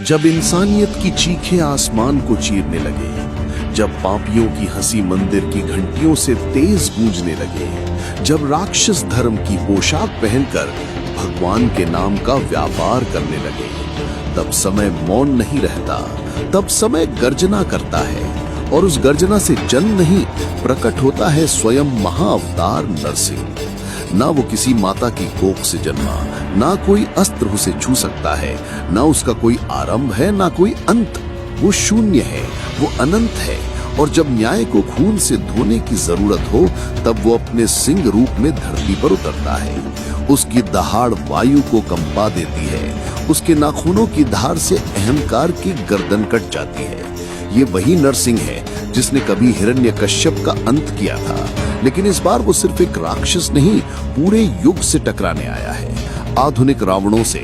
जब इंसानियत की चीखें आसमान को चीरने लगे, जब पापियों की हंसी मंदिर की घंटियों से तेज गूंजने लगे, जब राक्षस धर्म की पोशाक पहनकर भगवान के नाम का व्यापार करने लगे, तब समय मौन नहीं रहता। तब समय गर्जना करता है, और उस गर्जना से जन नहीं, प्रकट होता है स्वयं महाअवतार नरसिंह। ना वो किसी माता की कोख से जन्मा, ना कोई अस्त्र उसे छू सकता है, ना उसका कोई आरंभ है, ना कोई अंत। वो शून्य है, वो अनंत है। और जब न्याय को खून से धोने की जरूरत हो, तब वो अपने सिंह रूप में धरती पर उतरता है। उसकी दहाड़ वायु को कंपा देती है, उसके नाखूनों की धार से अहंकार की गर्दन कट जाती है। ये वही नरसिंह है जिसने कभी हिरण्यकश्यप का अंत किया था, लेकिन इस बार वो सिर्फ एक राक्षस नहीं, पूरे युग से टकराने आया है। आधुनिक रावणों से,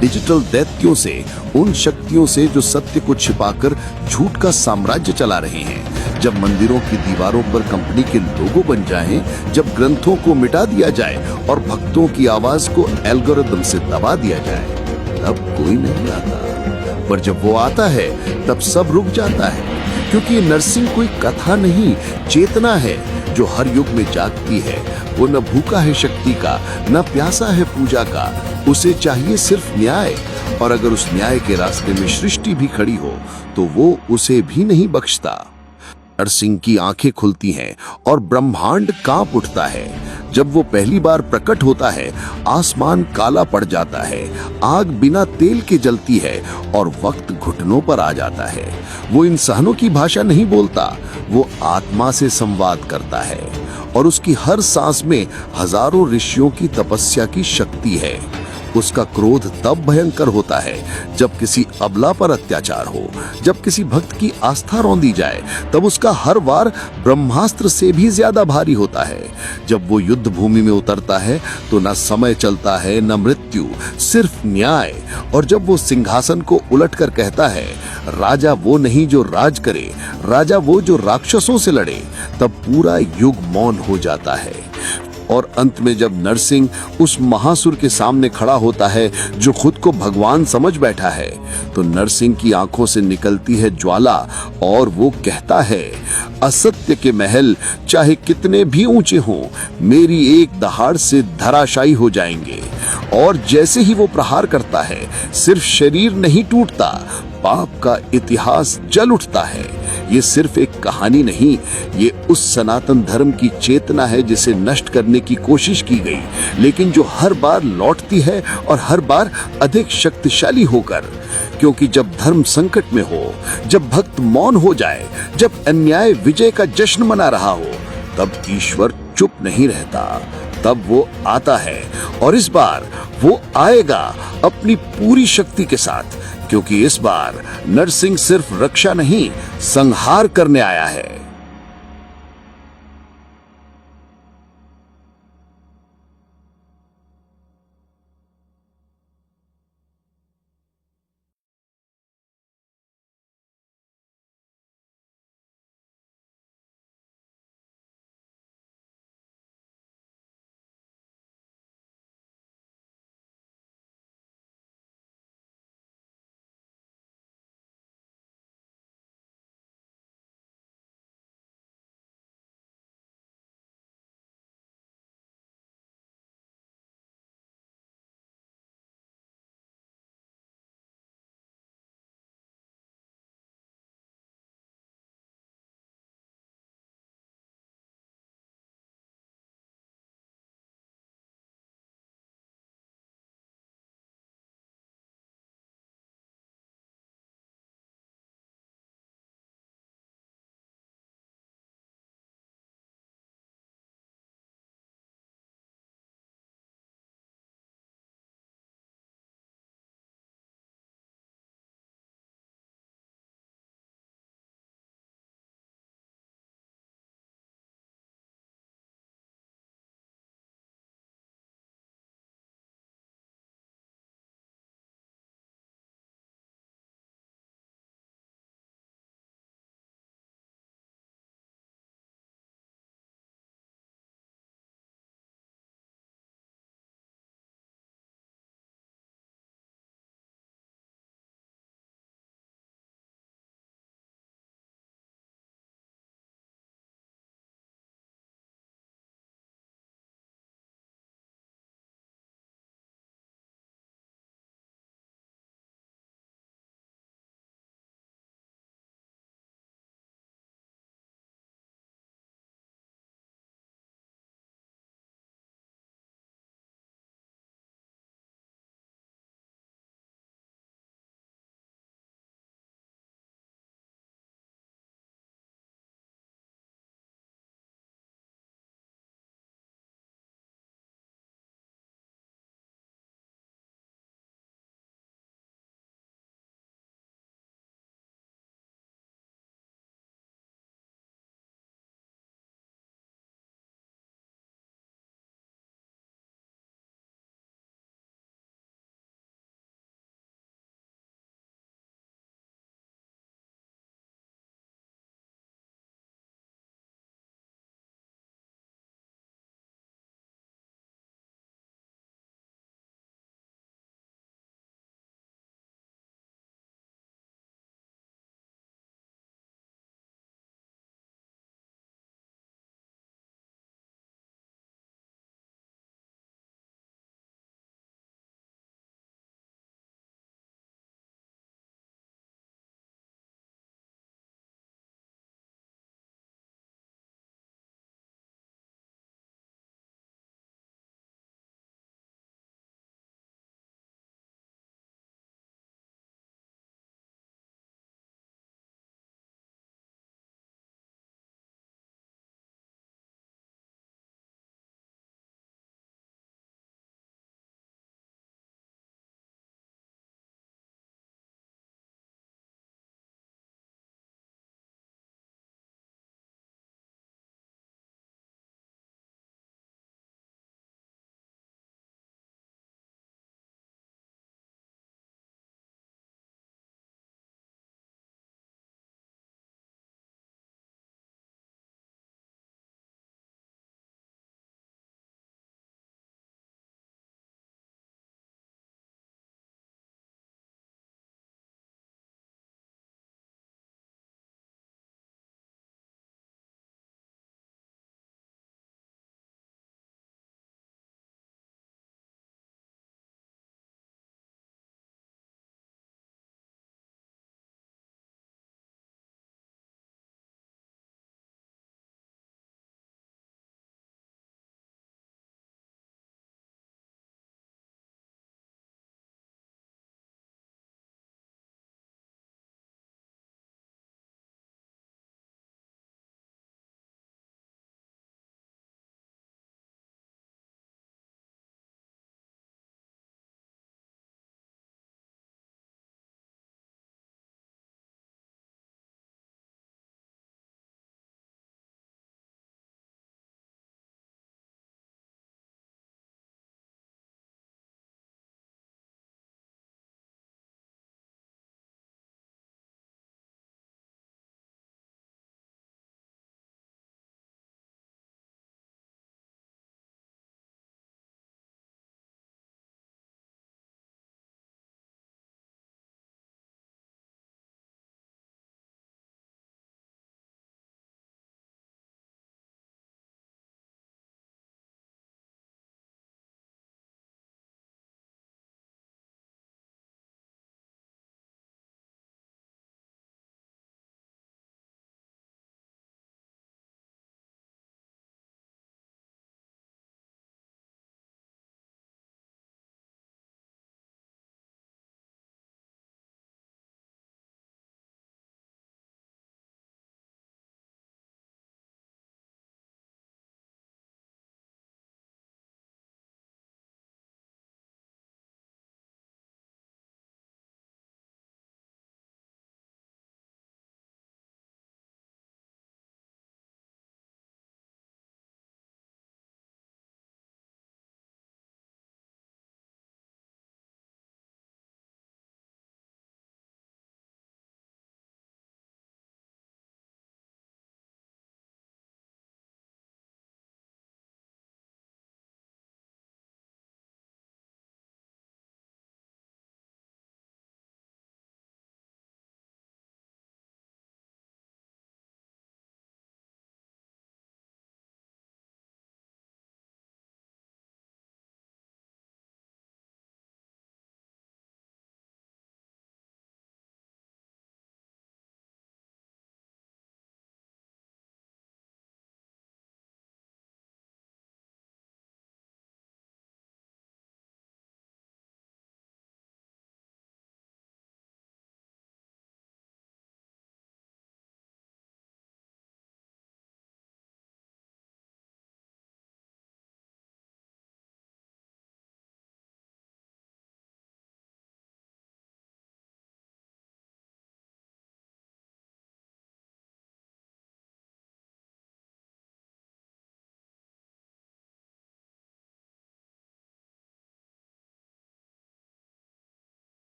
डिजिटल दैत्यों से, उन शक्तियों से जो सत्य को छिपाकर झूठ का साम्राज्य चला रहे हैं। जब मंदिरों की दीवारों पर कंपनी के लोगो बन जाएं, जब ग्रंथों को मिटा दिया जाए और भक्तों की आवाज को एल्गोरिदम से दबा दिया जाए, तब कोई नहीं आता। पर जब वो आता है, तब सब रुक जाता है, क्योंकि ये नरसिंह कोई कथा नहीं, चेतना है जो हर युग में जागती है। वो न भूखा है शक्ति का, न प्यासा है पूजा का, उसे चाहिए सिर्फ न्याय। और अगर उस न्याय के रास्ते में सृष्टि भी खड़ी हो, तो वो उसे भी नहीं बख्शता। नरसिंह की आंखें खुलती हैं और ब्रह्मांड कांप उठता है। जब वो पहली बार प्रकट होता है, आसमान काला पड़ जाता है, आग बिना तेल के जलती है और वक्त घुटनों पर आ जाता है। वो इंसानों की भाषा नहीं बोलता, वो आत्मा से संवाद करता है, और उसकी हर सांस में हजारों ऋषियों की तपस्या की शक्ति है। उसका क्रोध तब भयंकर होता है जब किसी अबला पर अत्याचार हो, जब किसी भक्त की आस्था रौंदी जाए, तब उसका हर वार ब्रह्मास्त्र से भी ज्यादा भारी होता है। जब वो युद्ध भूमि में उतरता है, तो न समय चलता है, न मृत्यु, सिर्फ न्याय। और जब वो सिंहासन को उलट कर कहता है, राजा वो नहीं जो राज करे, राजा वो जो राक्षसों से लड़े, तब पूरा युग मौन हो जाता है। और अंत में जब नरसिंह उस महासुर के सामने खड़ा होता है जो खुद को भगवान समझ बैठा है, तो नरसिंह की आंखों से निकलती है ज्वाला, और वो कहता है, असत्य के महल चाहे कितने भी ऊंचे हों, मेरी एक दहाड़ से धराशायी हो जाएंगे। और जैसे ही वो प्रहार करता है, सिर्फ शरीर नहीं टूटता, पाप का इतिहास जल उठता है। ये सिर्फ एक कहानी नहीं, ये उस सनातन धर्म की चेतना है जिसे नष्ट करने की कोशिश की गई, लेकिन जो हर बार लौटती है, और हर बार अधिक शक्तिशाली होकर। क्योंकि जब धर्म संकट में हो, जब भक्त मौन हो जाए, जब अन्याय विजय का जश्न मना रहा हो, तब ईश्वर चुप नहीं रहता, तब वो आता है। और इस बार वो आएगा अपनी पूरी शक्ति के साथ, क्योंकि इस बार नरसिंह सिर्फ रक्षा नहीं, संहार करने आया है।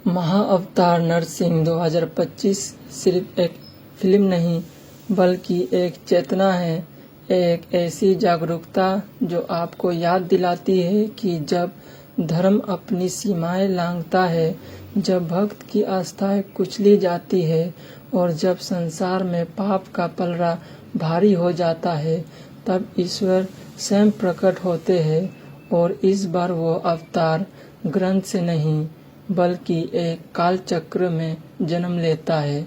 महाअवतार नरसिंह 2025 सिर्फ एक फिल्म नहीं बल्कि एक चेतना है, एक ऐसी जागरूकता जो आपको याद दिलाती है कि जब धर्म अपनी सीमाएं लांघता है, जब भक्त की आस्थाएं कुचली जाती है और जब संसार में पाप का पलड़ा भारी हो जाता है, तब ईश्वर स्वयं प्रकट होते हैं। और इस बार वो अवतार ग्रंथ से नहीं बल्कि एक काल चक्र में जन्म लेता है।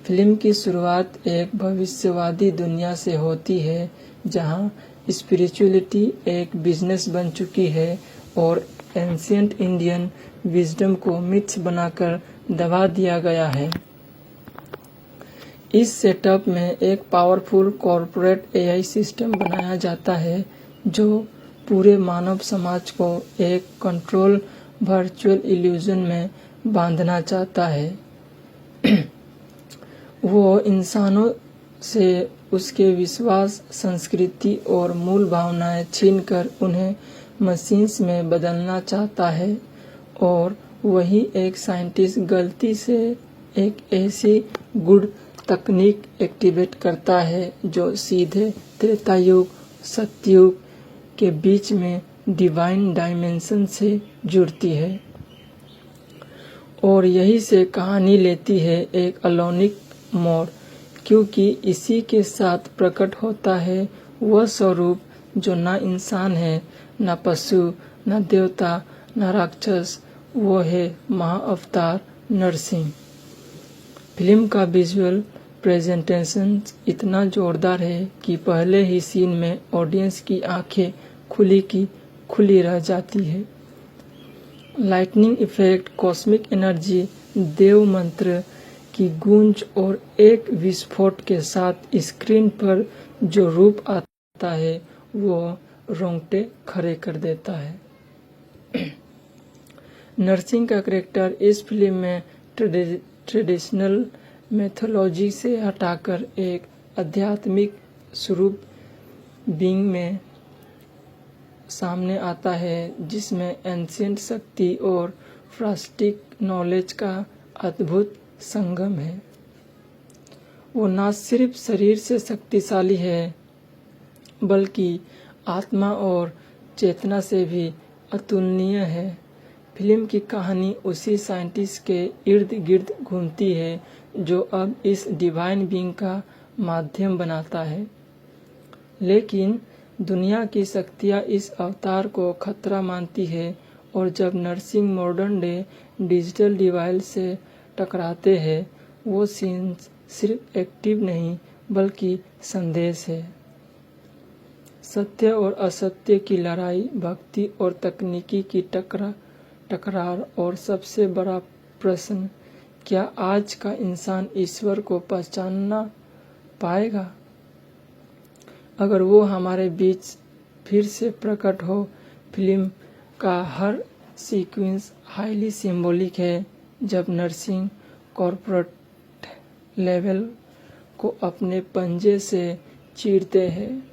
फिल्म की शुरुआत एक भविष्यवादी दुनिया से होती है जहां स्पिरिचुअलिटी एक बिजनेस बन चुकी है और एंशिएंट इंडियन विजडम को मिथ्स बनाकर दबा दिया गया है। इस सेटअप में एक पावरफुल कॉर्पोरेट एआई सिस्टम बनाया जाता है जो पूरे मानव समाज को एक कंट्रोल वर्चुअल इल्यूजन में बांधना चाहता है। वो इंसानों से उसके विश्वास, संस्कृति और मूल भावनाएं छीनकर उन्हें मशीन्स में बदलना चाहता है। और वही एक साइंटिस्ट गलती से एक ऐसी गुड तकनीक एक्टिवेट करता है जो सीधे त्रेता युग सतयुग के बीच में डिवाइन डायमेंशन से जुड़ती है और यही से कहानी लेती है एक अलौकिक मोड़, क्योंकि इसी के साथ प्रकट होता है वह स्वरूप जो न इंसान है, न पशु, न देवता, न राक्षस। वो है महाअवतार नरसिंह। फिल्म का विजुअल प्रेजेंटेशन इतना जोरदार है कि पहले ही सीन में ऑडियंस की आंखें खुली की खुली रह जाती है। लाइटनिंग इफेक्ट, कॉस्मिक एनर्जी, देव मंत्र की गूंज और एक विस्फोट के साथ स्क्रीन पर जो रूप आता है वो रोंगटे खड़े कर देता है। नरसिंह का कैरेक्टर इस फिल्म में ट्रेडिशनल मैथोलॉजी से हटाकर एक आध्यात्मिक स्वरूप बीइंग में सामने आता है जिसमें एंशिएंट शक्ति और फ्रास्टिक नॉलेज का अद्भुत संगम है। वो न सिर्फ शरीर से शक्तिशाली है बल्कि आत्मा और चेतना से भी अतुलनीय है। फिल्म की कहानी उसी साइंटिस्ट के इर्द गिर्द घूमती है जो अब इस डिवाइन बीइंग का माध्यम बनाता है। लेकिन दुनिया की शक्तियाँ इस अवतार को खतरा मानती है और जब Narasimha modern day digital device से टकराते हैं, वो सीन सिर्फ एक्टिव नहीं बल्कि संदेश है। सत्य और असत्य की लड़ाई, भक्ति और तकनीकी की टकरार और सबसे बड़ा प्रश्न, क्या आज का इंसान ईश्वर को पहचानना पाएगा? अगर वो हमारे बीच फिर से प्रकट हो। फिल्म का हर सीक्वेंस हाईली सिंबॉलिक है। जब नरसिंह कॉर्पोरेट लेवल को अपने पंजे से चीरते हैं,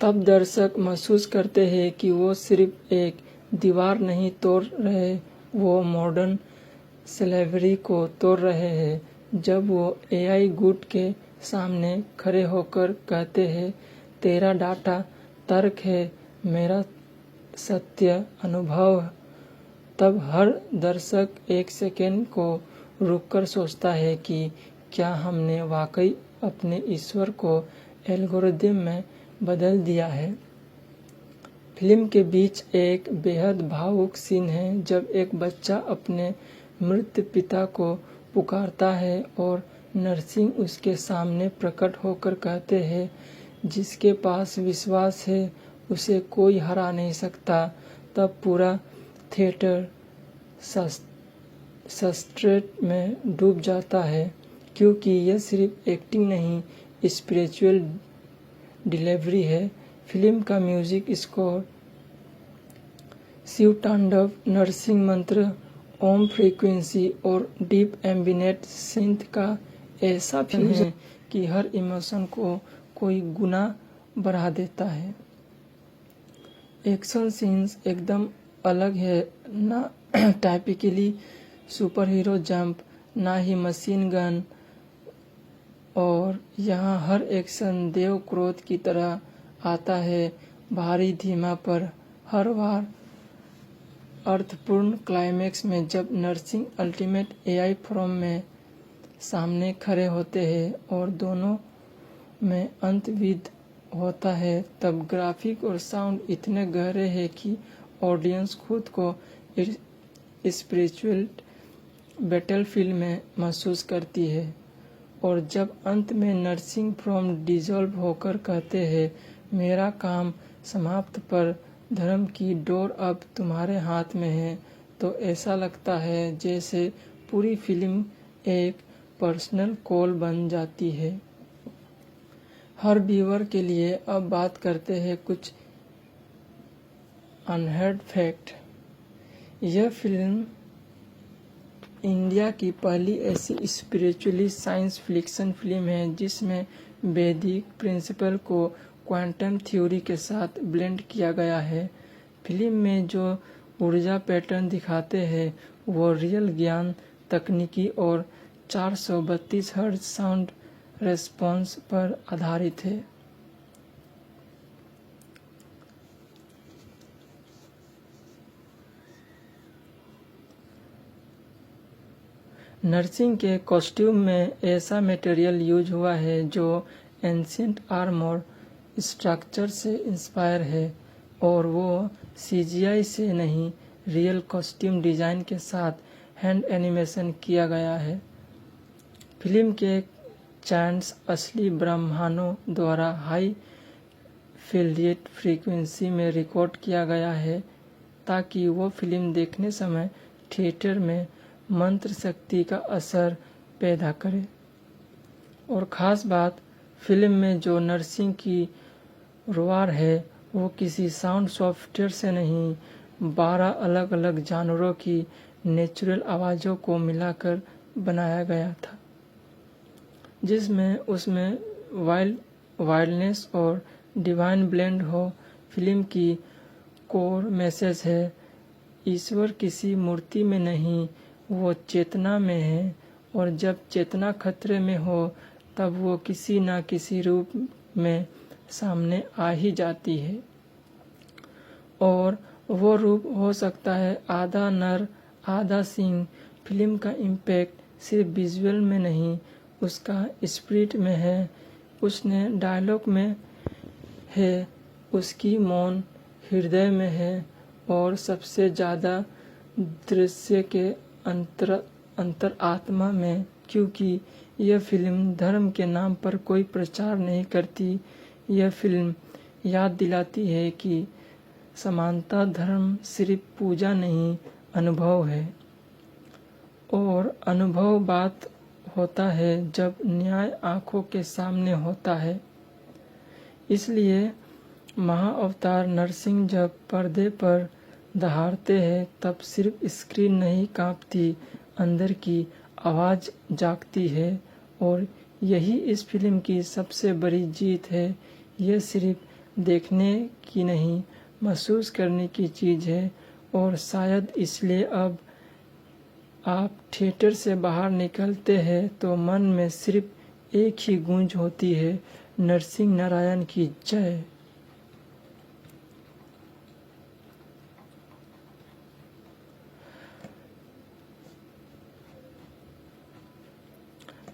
तब दर्शक महसूस करते हैं कि वो सिर्फ एक दीवार नहीं तोड़ रहे, वो मॉडर्न स्लेवरी को तोड़ रहे हैं। जब वो एआई गुट के सामने खड़े होकर कहते हैं, तेरा डाटा तर्क है, मेरा सत्य अनुभव, तब हर दर्शक एक सेकेंड को रुककर सोचता है कि क्या हमने वाकई अपने ईश्वर को एल्गोरिदम में बदल दिया है। फिल्म के बीच एक बेहद भावुक सीन है जब एक बच्चा अपने मृत पिता को पुकारता है और नरसिंह उसके सामने प्रकट होकर कहते हैं, जिसके पास विश्वास है उसे कोई हरा नहीं सकता। तब पूरा थिएटर सस्ट्रेट में डूब जाता है, क्योंकि यह सिर्फ एक्टिंग नहीं, स्पिरिचुअल डिलीवरी है। फिल्म का म्यूजिक स्कोर शिव तांडव, नरसिंह मंत्र, ओम फ्रीक्वेंसी और डीप एम्बिनेट सिंथ का ऐसा फिल्म है कि हर इमोशन को कोई गुना बढ़ा देता है। एक्शन सीन्स एकदम अलग है, ना टाइपिकली सुपर हीरो जंप, ना ही मशीन गन, और यहाँ हर एक्शन देव क्रोध की तरह आता है, भारी धीमा पर हर बार अर्थपूर्ण क्लाइमेक्स में जब नरसिंह अल्टीमेट एआई फॉर्म में सामने खड़े होते हैं और दोनों में अंतविद होता है, तब ग्राफिक और साउंड इतने गहरे हैं कि ऑडियंस खुद को स्पिरिचुअल बैटलफील्ड में महसूस करती है। और जब अंत में नरसिंह फ्रॉम डिसॉल्व होकर कहते हैं, मेरा काम समाप्त पर धर्म की डोर अब तुम्हारे हाथ में है, तो ऐसा लगता है जैसे पूरी फिल्म एक पर्सनल कॉल बन जाती है हर व्यूअर के लिए। अब बात करते हैं कुछ अनहर्ड फैक्ट। यह फिल्म इंडिया की पहली ऐसी स्पिरिचुअली साइंस फिक्शन फिल्म है जिसमें वैदिक प्रिंसिपल को क्वांटम थ्योरी के साथ ब्लेंड किया गया है। फिल्म में जो ऊर्जा पैटर्न दिखाते हैं वो रियल ज्ञान तकनीकी और 432 हर्ट्ज साउंड रेस्पॉन्स पर आधारित है। नरसिंह के कॉस्ट्यूम में ऐसा मटेरियल यूज हुआ है जो एंशिएंट आर्मर स्ट्रक्चर से इंस्पायर है, और वो सीजीआई से नहीं, रियल कॉस्ट्यूम डिजाइन के साथ हैंड एनिमेशन किया गया है। फिल्म के चैंट्स असली ब्रह्मांडों द्वारा हाई फील्डेड फ्रीक्वेंसी में रिकॉर्ड किया गया है ताकि वो फिल्म देखने समय थिएटर में मंत्र शक्ति का असर पैदा करे। और ख़ास बात, फिल्म में जो नरसिंह की रोआर है वो किसी साउंड सॉफ्टवेयर से नहीं, 12 अलग अलग जानवरों की नेचुरल आवाज़ों को मिलाकर बनाया गया था, जिसमें उसमें वाइल्डनेस और डिवाइन ब्लेंड हो। फिल्म की कोर मैसेज है, ईश्वर किसी मूर्ति में नहीं, वो चेतना में है, और जब चेतना खतरे में हो तब वो किसी न किसी रूप में सामने आ ही जाती है। और वो रूप हो सकता है आधा नर आधा सिंह। फिल्म का इम्पैक्ट सिर्फ विजुअल में नहीं, उसका स्पिरिट में है, उसने डायलॉग में है, उसकी मौन हृदय में है, और सबसे ज़्यादा दृश्य के अंतर आत्मा में, क्योंकि यह फिल्म धर्म के नाम पर कोई प्रचार नहीं करती। यह फिल्म याद दिलाती है कि समानता धर्म सिर्फ पूजा नहीं, अनुभव है, और अनुभव बात होता है जब न्याय आंखों के सामने होता है। इसलिए महाअवतार नरसिंह जब पर्दे पर दहाड़ते हैं तब सिर्फ स्क्रीन नहीं कांपती, अंदर की आवाज़ जागती है। और यही इस फिल्म की सबसे बड़ी जीत है। यह सिर्फ देखने की नहीं, महसूस करने की चीज़ है। और शायद इसलिए अब आप थिएटर से बाहर निकलते हैं तो मन में सिर्फ एक ही गूंज होती है, नरसिंह नारायण की जय।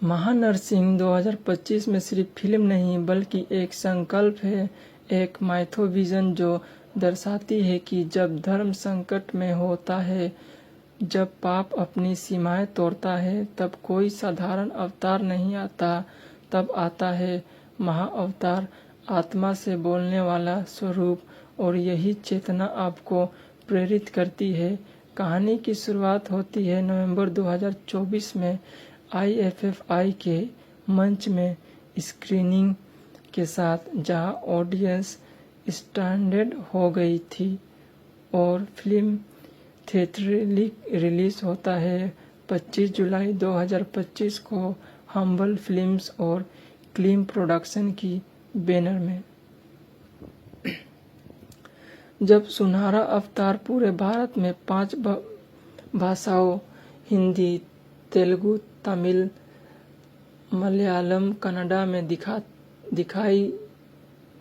महानरसिंह 2025 में सिर्फ फिल्म नहीं बल्कि एक संकल्प है, एक माइथोविजन जो दर्शाती है कि जब धर्म संकट में होता है, जब पाप अपनी सीमाएं तोड़ता है, तब कोई साधारण अवतार नहीं आता, तब आता है महाअवतार, आत्मा से बोलने वाला स्वरूप। और यही चेतना आपको प्रेरित करती है। कहानी की शुरुआत होती है नवंबर 2024 में IFFI के मंच में स्क्रीनिंग के साथ, जहां ऑडियंस स्टैंडर्ड हो गई थी, और फिल्म थिएट्रिकली रिलीज होता है 25 जुलाई 2025 को हम्बल फिल्म्स और क्लीम प्रोडक्शन की बैनर में। जब सुनहरा अवतार पूरे भारत में 5 भाषाओं हिंदी, तेलुगु, तमिल, मलयालम, कन्नड़ा में दिखाई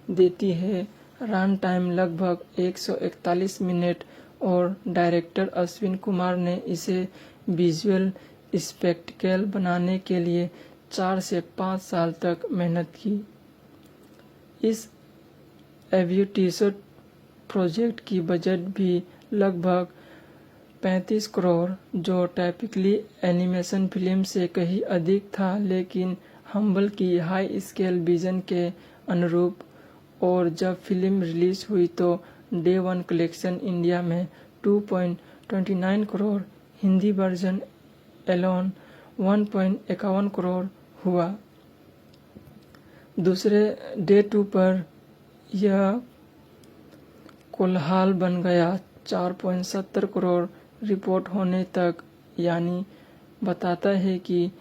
देती है। रन टाइम लगभग 141 मिनट और डायरेक्टर अश्विन कुमार ने इसे विजुअल स्पेक्टिकल बनाने के लिए 4 से 5 साल तक मेहनत की। इस एम्बिशियस प्रोजेक्ट की बजट भी लगभग 35 करोड़, जो टाइपिकली एनिमेशन फिल्म से कहीं अधिक था, लेकिन हम्बल की हाई स्केल विजन के अनुरूप। और जब फिल्म रिलीज हुई तो डे 1 कलेक्शन इंडिया में 2.29 करोड़, हिंदी वर्जन एलोन 1.51 करोड़ हुआ। दूसरे डे 2 पर यह कोलाहल बन गया 4.70 करोड़ रिपोर्ट होने तक, यानी बताता है कि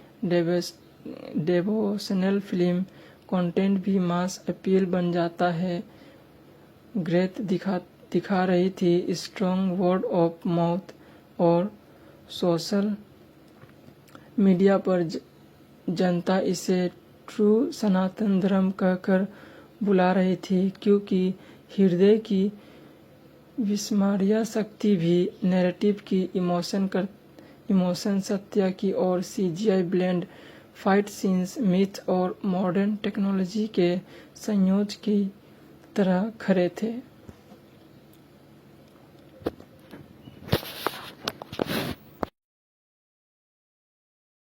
डेवोशनल फिल्म कंटेंट भी मास अपील बन जाता है। ग्रेथ दिखा रही थी स्ट्रॉन्ग वर्ड ऑफ माउथ और सोशल मीडिया पर जनता इसे ट्रू सनातन धर्म कहकर बुला रही थी, क्योंकि हृदय की विस्मरणीय शक्ति भी नैरेटिव की इमोशन सत्य की और CGI blend fight scenes myth और मॉडर्न टेक्नोलॉजी के संयोजन की तरह खरे थे।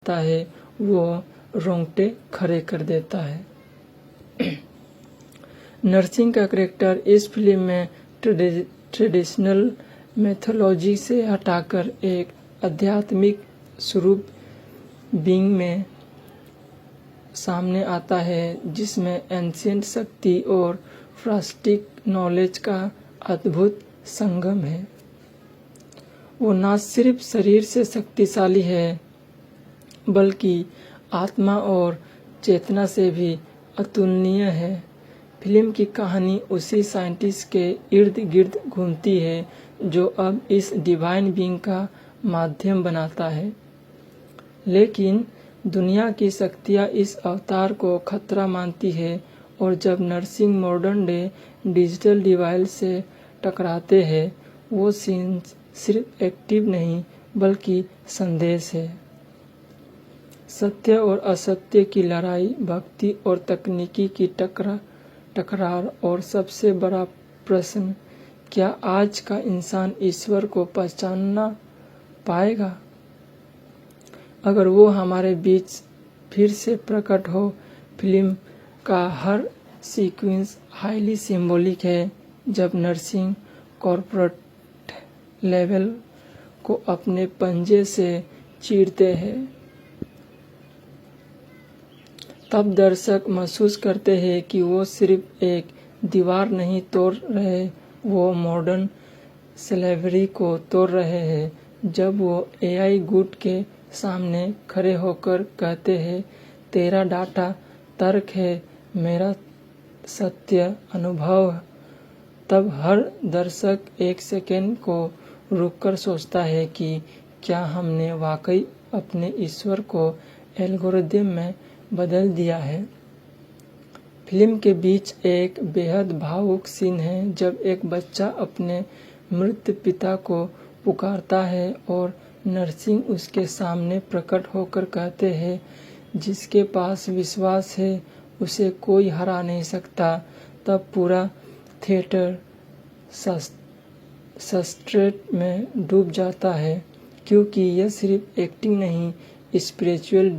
है वो रोंगटे खड़े कर देता है। नरसिंह का कैरेक्टर इस फिल्म में ट्रेडिशनल मैथोलॉजी से हटाकर एक आध्यात्मिक स्वरूप बीइंग में सामने आता है, जिसमें एंशिएंट शक्ति और फ्रास्टिक नॉलेज का अद्भुत संगम है। वो न सिर्फ शरीर से शक्तिशाली है, बल्कि आत्मा और चेतना से भी अतुलनीय है। फिल्म की कहानी उसी साइंटिस्ट के इर्द गिर्द घूमती है जो अब इस डिवाइन बीइंग का माध्यम बनाता है। लेकिन दुनिया की शक्तियाँ इस अवतार को खतरा मानती है, और जब Narasimha modern day digital device से टकराते हैं, वो सीन सिर्फ एक्टिव नहीं बल्कि संदेश है। सत्य और असत्य की लड़ाई, भक्ति और तकनीकी की टकरार, और सबसे बड़ा प्रश्न, क्या आज का इंसान ईश्वर को पहचानना पाएगा? अगर वो हमारे बीच फिर से प्रकट हो। फिल्म का हर सीक्वेंस हाईली सिंबॉलिक है। जब नरसिंह कॉर्पोरेट लेवल को अपने पंजे से चीरते हैं, तब दर्शक महसूस करते हैं कि वो सिर्फ एक दीवार नहीं तोड़ रहे, वो मॉडर्न स्लेवरी को तोड़ रहे हैं। जब वो एआई गुड के सामने खड़े होकर कहते हैं, तेरा डाटा तर्क है, मेरा सत्य अनुभव, तब हर दर्शक एक सेकंड को रुककर सोचता है कि क्या हमने वाकई अपने ईश्वर को एल्गोरिदम में बदल दिया है। फिल्म के बीच एक बेहद भावुक सीन है जब एक बच्चा अपने मृत पिता को पुकारता है और नरसिंह उसके सामने प्रकट होकर कहते हैं, जिसके पास विश्वास है उसे कोई हरा नहीं सकता। तब पूरा थिएटर सब्सट्रेट में डूब जाता है, क्योंकि यह सिर्फ एक्टिंग नहीं, स्पिरिचुअल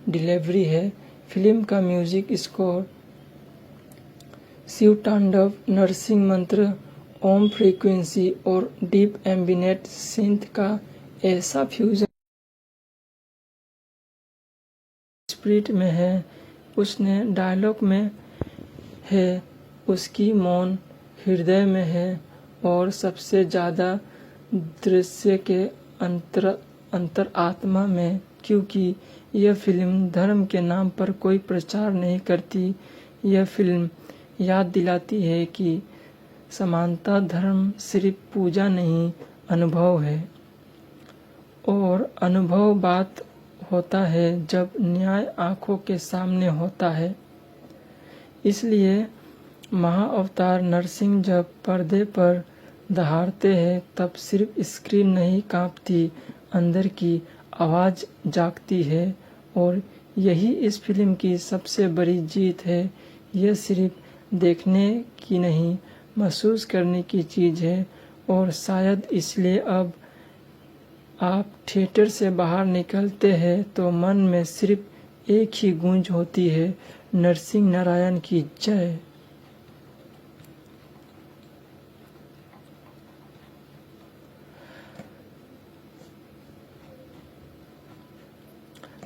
डिलीवरी है। फिल्म का म्यूजिक स्कोर शिव तांडव, नरसिंह मंत्र, ओम फ्रीक्वेंसी और डीप एम्बिनेट सिंथ का ऐसा फ्यूजन स्पिरिट में है, उसने डायलॉग में है, उसकी मौन हृदय में है, और सबसे ज़्यादा दृश्य के अंतर आत्मा में। क्योंकि यह फिल्म धर्म के नाम पर कोई प्रचार नहीं करती, यह फिल्म याद दिलाती है कि समानता धर्म सिर्फ पूजा नहीं अनुभव है, और अनुभव बात होता है जब न्याय आंखों के सामने होता है। इसलिए महाअवतार नरसिंह जब पर्दे पर दहाड़ते हैं तब सिर्फ स्क्रीन नहीं कांपती, अंदर की आवाज़ जागती है। और यही इस फिल्म की सबसे बड़ी जीत है। यह सिर्फ देखने की नहीं, महसूस करने की चीज़ है। और शायद इसलिए अब आप थिएटर से बाहर निकलते हैं तो मन में सिर्फ एक ही गूंज होती है, नरसिंह नारायण की जय।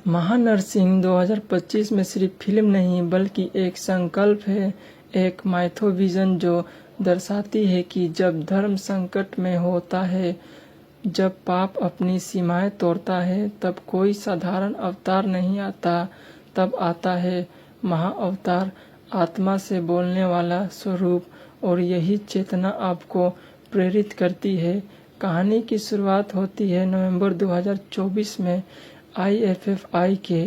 महानरसिंह 2025 में सिर्फ फिल्म नहीं बल्कि एक संकल्प है, एक माइथोविजन जो दर्शाती है कि जब धर्म संकट में होता है, जब पाप अपनी सीमाएं तोड़ता है, तब कोई साधारण अवतार नहीं आता, तब आता है महाअवतार, आत्मा से बोलने वाला स्वरूप। और यही चेतना आपको प्रेरित करती है। कहानी की शुरुआत होती है नवंबर 2024 में IFFI के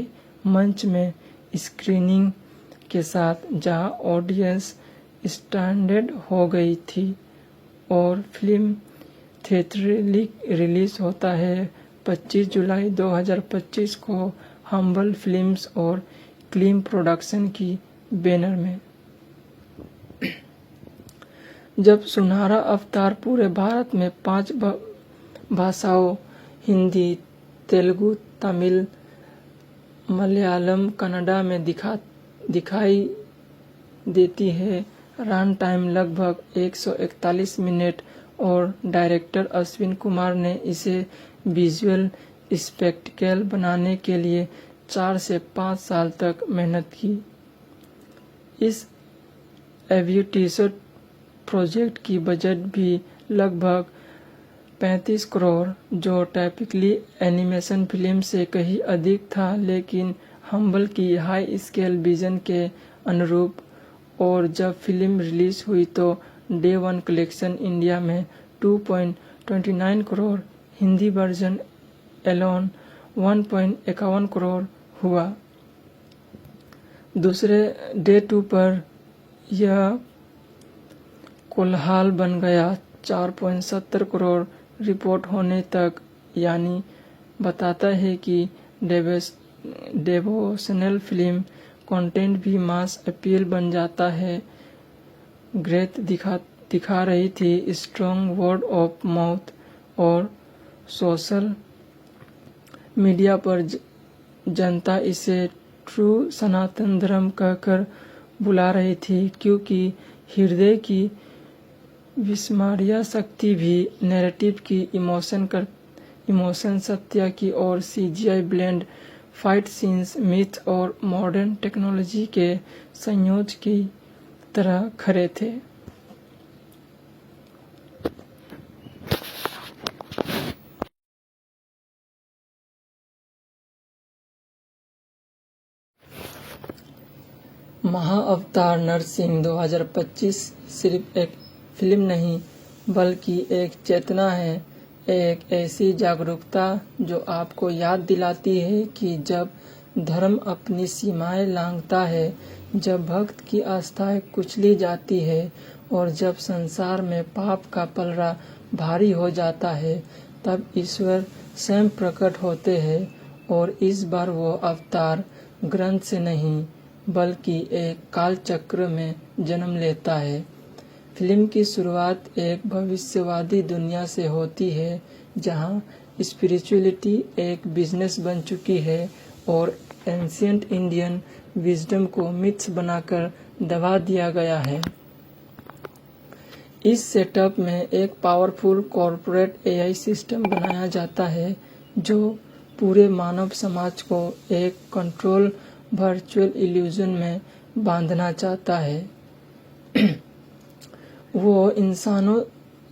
मंच में स्क्रीनिंग के साथ, जहां ऑडियंस स्टैंडर्ड हो गई थी। और फिल्म थिएट्रिकली रिलीज होता है 25 जुलाई 2025 को हम्बल फिल्म्स और क्लीम प्रोडक्शन की बैनर में। जब सुनहरा अवतार पूरे भारत में 5 भाषाओं हिंदी, तेलुगु, तमिल, मलयालम, कन्नड़ा में दिखाई देती है, रन टाइम लगभग 141 मिनट, और डायरेक्टर अश्विन कुमार ने इसे विजुअल स्पेक्टिकल बनाने के लिए 4 से 5 साल तक मेहनत की। इस एम्बिशियस प्रोजेक्ट की बजट भी लगभग 35 करोड़, जो टाइपिकली एनिमेशन फिल्म से कहीं अधिक था, लेकिन हम्बल की हाई स्केल विजन के अनुरूप। और जब फिल्म रिलीज हुई तो डे 1 कलेक्शन इंडिया में 2.29 करोड़, हिंदी वर्जन एलोन 1.51 करोड़ हुआ। दूसरे डे 2 पर यह कोलाहल बन गया 4.70 करोड़ रिपोर्ट होने तक, यानी बताता है कि डेवोशनल फिल्म कंटेंट भी मास अपील बन जाता है। ग्रेथ दिखा रही थी स्ट्रॉन्ग वर्ड ऑफ माउथ और सोशल मीडिया पर जनता इसे ट्रू सनातन धर्म कहकर बुला रही थी, क्योंकि हृदय की विस्मरणीय शक्ति भी नैरेटिव की इमोशन सत्य की और CGI blend fight scenes myth और मॉडर्न टेक्नोलॉजी के संयोजन की तरह खरे थे। महाअवतार नरसिंह 2025 सिर्फ एक फिल्म नहीं बल्कि एक चेतना है, एक ऐसी जागरूकता जो आपको याद दिलाती है कि जब धर्म अपनी सीमाएं लांघता है, जब भक्त की आस्थाएं कुचली जाती है और जब संसार में पाप का पलड़ा भारी हो जाता है, तब ईश्वर स्वयं प्रकट होते हैं। और इस बार वो अवतार ग्रंथ से नहीं बल्कि एक काल चक्र में जन्म लेता है। फिल्म की शुरुआत एक भविष्यवादी दुनिया से होती है जहां स्पिरिचुअलिटी एक बिजनेस बन चुकी है और एंशिएंट इंडियन विजडम को मिथ्स बनाकर दबा दिया गया है। इस सेटअप में एक पावरफुल कॉर्पोरेट AI सिस्टम बनाया जाता है जो पूरे मानव समाज को एक कंट्रोल वर्चुअल इल्यूजन में बांधना चाहता है। वो इंसानों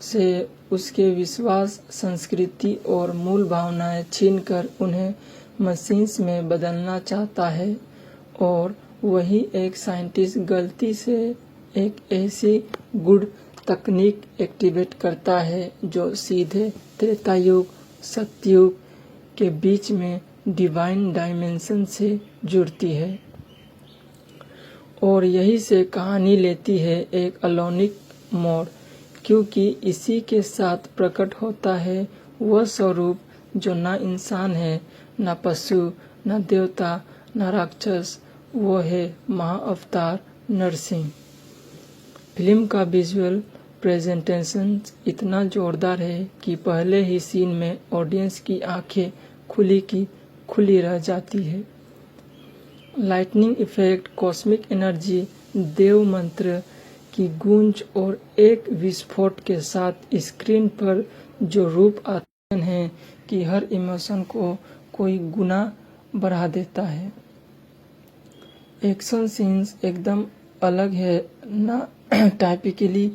से उसके विश्वास, संस्कृति और मूल भावनाएं छीनकर उन्हें मशीन्स में बदलना चाहता है। और वही एक साइंटिस्ट गलती से एक ऐसी गुण तकनीक एक्टिवेट करता है जो सीधे त्रेता युग सतयुग के बीच में डिवाइन डायमेंशन से जुड़ती है और यही से कहानी लेती है एक अलौकिक मोड़, क्योंकि इसी के साथ प्रकट होता है वह स्वरूप जो न इंसान है, न पशु, न देवता, न राक्षस। वो है महाअवतार नरसिंह। फिल्म का विजुअल प्रेजेंटेशन इतना जोरदार है कि पहले ही सीन में ऑडियंस की आंखें खुली की खुली रह जाती है। लाइटनिंग इफेक्ट, कॉस्मिक एनर्जी, देव मंत्र की गूंज और एक विस्फोट के साथ स्क्रीन पर जो रूप आते हैं कि हर इमोशन को कोई गुना बढ़ा देता है। एक्शन सीन्स एकदम अलग है, ना टाइपिकली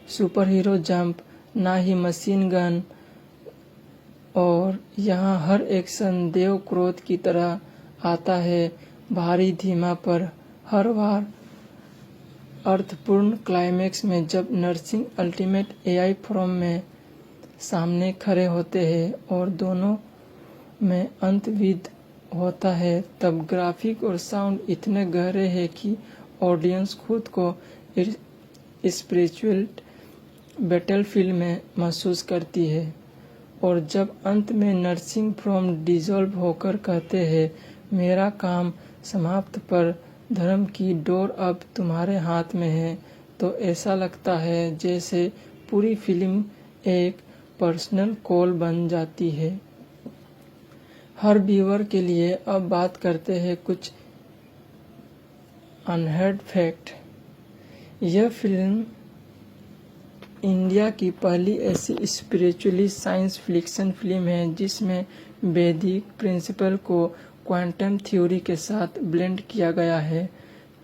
सुपर हीरो जंप, ना ही मशीन गन, और यहाँ हर एक्शन देव क्रोध की तरह आता है, भारी धीमा पर हर बार अर्थपूर्ण क्लाइमेक्स में जब नरसिंह अल्टीमेट एआई फॉर्म में सामने खड़े होते हैं और दोनों में अंतविद होता है, तब ग्राफिक और साउंड इतने गहरे हैं कि ऑडियंस खुद को स्पिरिचुअल बैटलफील्ड में महसूस करती है। और जब अंत में नरसिंह फ्रॉम डिसॉल्व होकर कहते हैं, मेरा काम समाप्त पर धर्म की डोर अब तुम्हारे हाथ में है, तो ऐसा लगता है जैसे पूरी फिल्म एक पर्सनल कॉल बन जाती है हर व्यूअर के लिए। अब बात करते हैं कुछ अनहर्ड फैक्ट। यह फिल्म इंडिया की पहली ऐसी स्पिरिचुअली साइंस फिक्शन फिल्म है जिसमें वैदिक प्रिंसिपल को क्वांटम थ्योरी के साथ ब्लेंड किया गया है।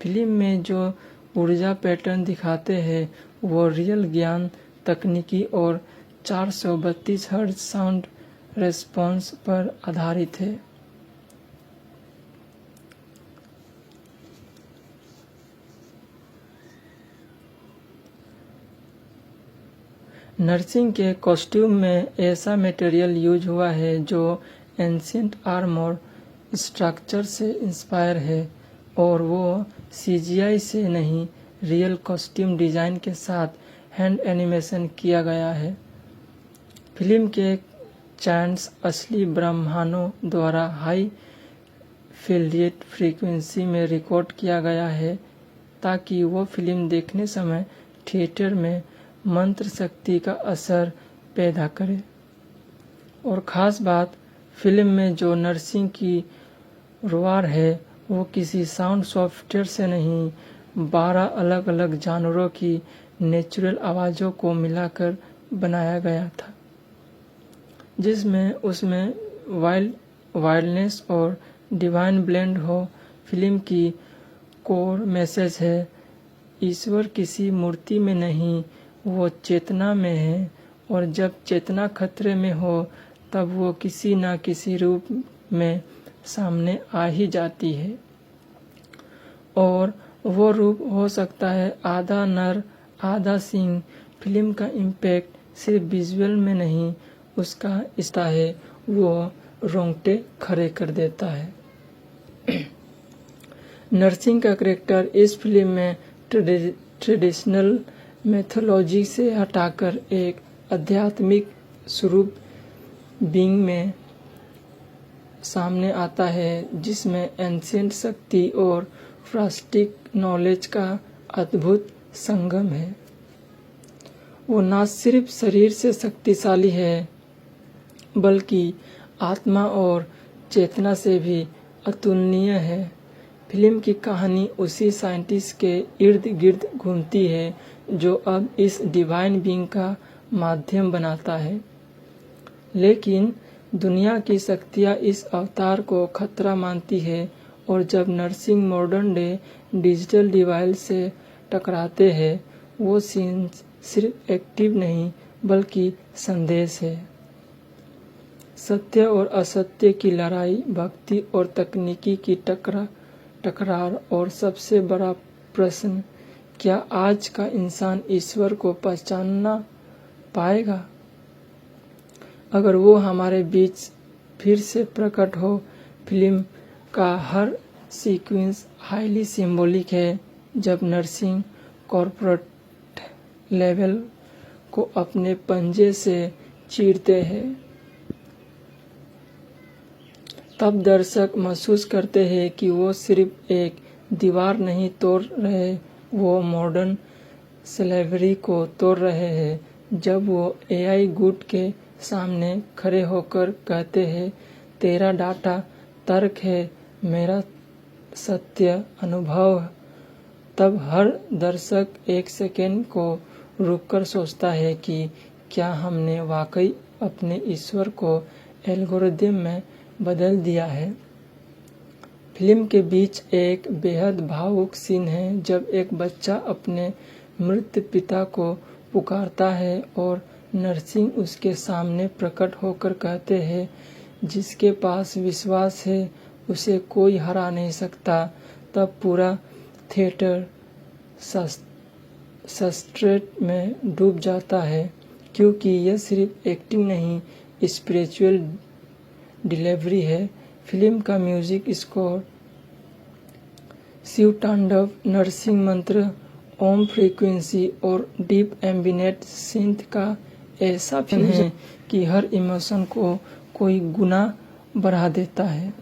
फिल्म में जो ऊर्जा पैटर्न दिखाते हैं वो रियल ज्ञान, तकनीकी और 432 हर्ट्ज साउंड रेस्पॉन्स पर आधारित है। नरसिंह के कॉस्ट्यूम में ऐसा मटेरियल यूज हुआ है जो एंशिएंट आर्मर स्ट्रक्चर से इंस्पायर है और वो सीजीआई से नहीं, रियल कॉस्ट्यूम डिजाइन के साथ हैंड एनिमेशन किया गया है। फिल्म के चैंट्स असली ब्रह्मांडों द्वारा हाई फील्डेड फ्रीक्वेंसी में रिकॉर्ड किया गया है ताकि वो फिल्म देखने समय थिएटर में मंत्र शक्ति का असर पैदा करे। और ख़ास बात, फिल्म में जो नरसिंह की रोआर है वो किसी साउंड सॉफ्टवेयर से नहीं, 12 अलग अलग जानवरों की नेचुरल आवाज़ों को मिलाकर बनाया गया था, जिसमें उसमें वाइल्डनेस और डिवाइन ब्लेंड हो। फिल्म की कोर मैसेज है, ईश्वर किसी मूर्ति में नहीं, वो चेतना में है, और जब चेतना खतरे में हो तब वो किसी न किसी रूप में सामने आ ही जाती है। और वो रूप हो सकता है आधा नर आधा सिंह। फिल्म का इम्पैक्ट सिर्फ विजुअल में नहीं, उसका इस्ता है, वो रोंगटे खड़े कर देता है। नरसिंह का कैरेक्टर इस फिल्म में ट्रेडिशनल मैथोलॉजी से हटाकर एक आध्यात्मिक स्वरूप बीइंग में सामने आता है, जिसमें एंशिएंट शक्ति और फ्रास्टिक नॉलेज का अद्भुत संगम है। वो न सिर्फ शरीर से शक्तिशाली है बल्कि आत्मा और चेतना से भी अतुलनीय है। फिल्म की कहानी उसी साइंटिस्ट के इर्द गिर्द घूमती है जो अब इस डिवाइन बीइंग का माध्यम बनाता है। लेकिन दुनिया की शक्तियाँ इस अवतार को खतरा मानती है, और जब Narasimha modern day digital device से टकराते हैं, वो सीन सिर्फ एक्टिव नहीं बल्कि संदेश है। सत्य और असत्य की लड़ाई, भक्ति और तकनीकी की टकरार, और सबसे बड़ा प्रश्न, क्या आज का इंसान ईश्वर को पहचानना पाएगा? अगर वो हमारे बीच फिर से प्रकट हो। फिल्म का हर सीक्वेंस हाईली सिंबॉलिक है। जब नरसिंह कॉर्पोरेट लेवल को अपने पंजे से चीरते हैं, तब दर्शक महसूस करते हैं कि वो सिर्फ एक दीवार नहीं तोड़ रहे, वो मॉडर्न स्लेवरी को तोड़ रहे हैं। जब वो एआई गुट के सामने खड़े होकर कहते हैं, तेरा डाटा तर्क है, मेरा सत्य अनुभव, तब हर दर्शक एक सेकेंड को रुककर सोचता है कि क्या हमने वाकई अपने ईश्वर को एल्गोरिदम में बदल दिया है। फिल्म के बीच एक बेहद भावुक सीन है जब एक बच्चा अपने मृत पिता को पुकारता है और नरसिंह उसके सामने प्रकट होकर कहते हैं, जिसके पास विश्वास है उसे कोई हरा नहीं सकता। तब पूरा थिएटर सस्ट्रेट में डूब जाता है, क्योंकि यह सिर्फ एक्टिंग नहीं, स्पिरिचुअल डिलीवरी है। फिल्म का म्यूजिक स्कोर शिव तांडव, नरसिंह मंत्र, ओम फ्रीक्वेंसी और डीप एम्बिनेट सिंथ का ऐसा फिल्म है कि हर इमोशन को कोई गुना बढ़ा देता है।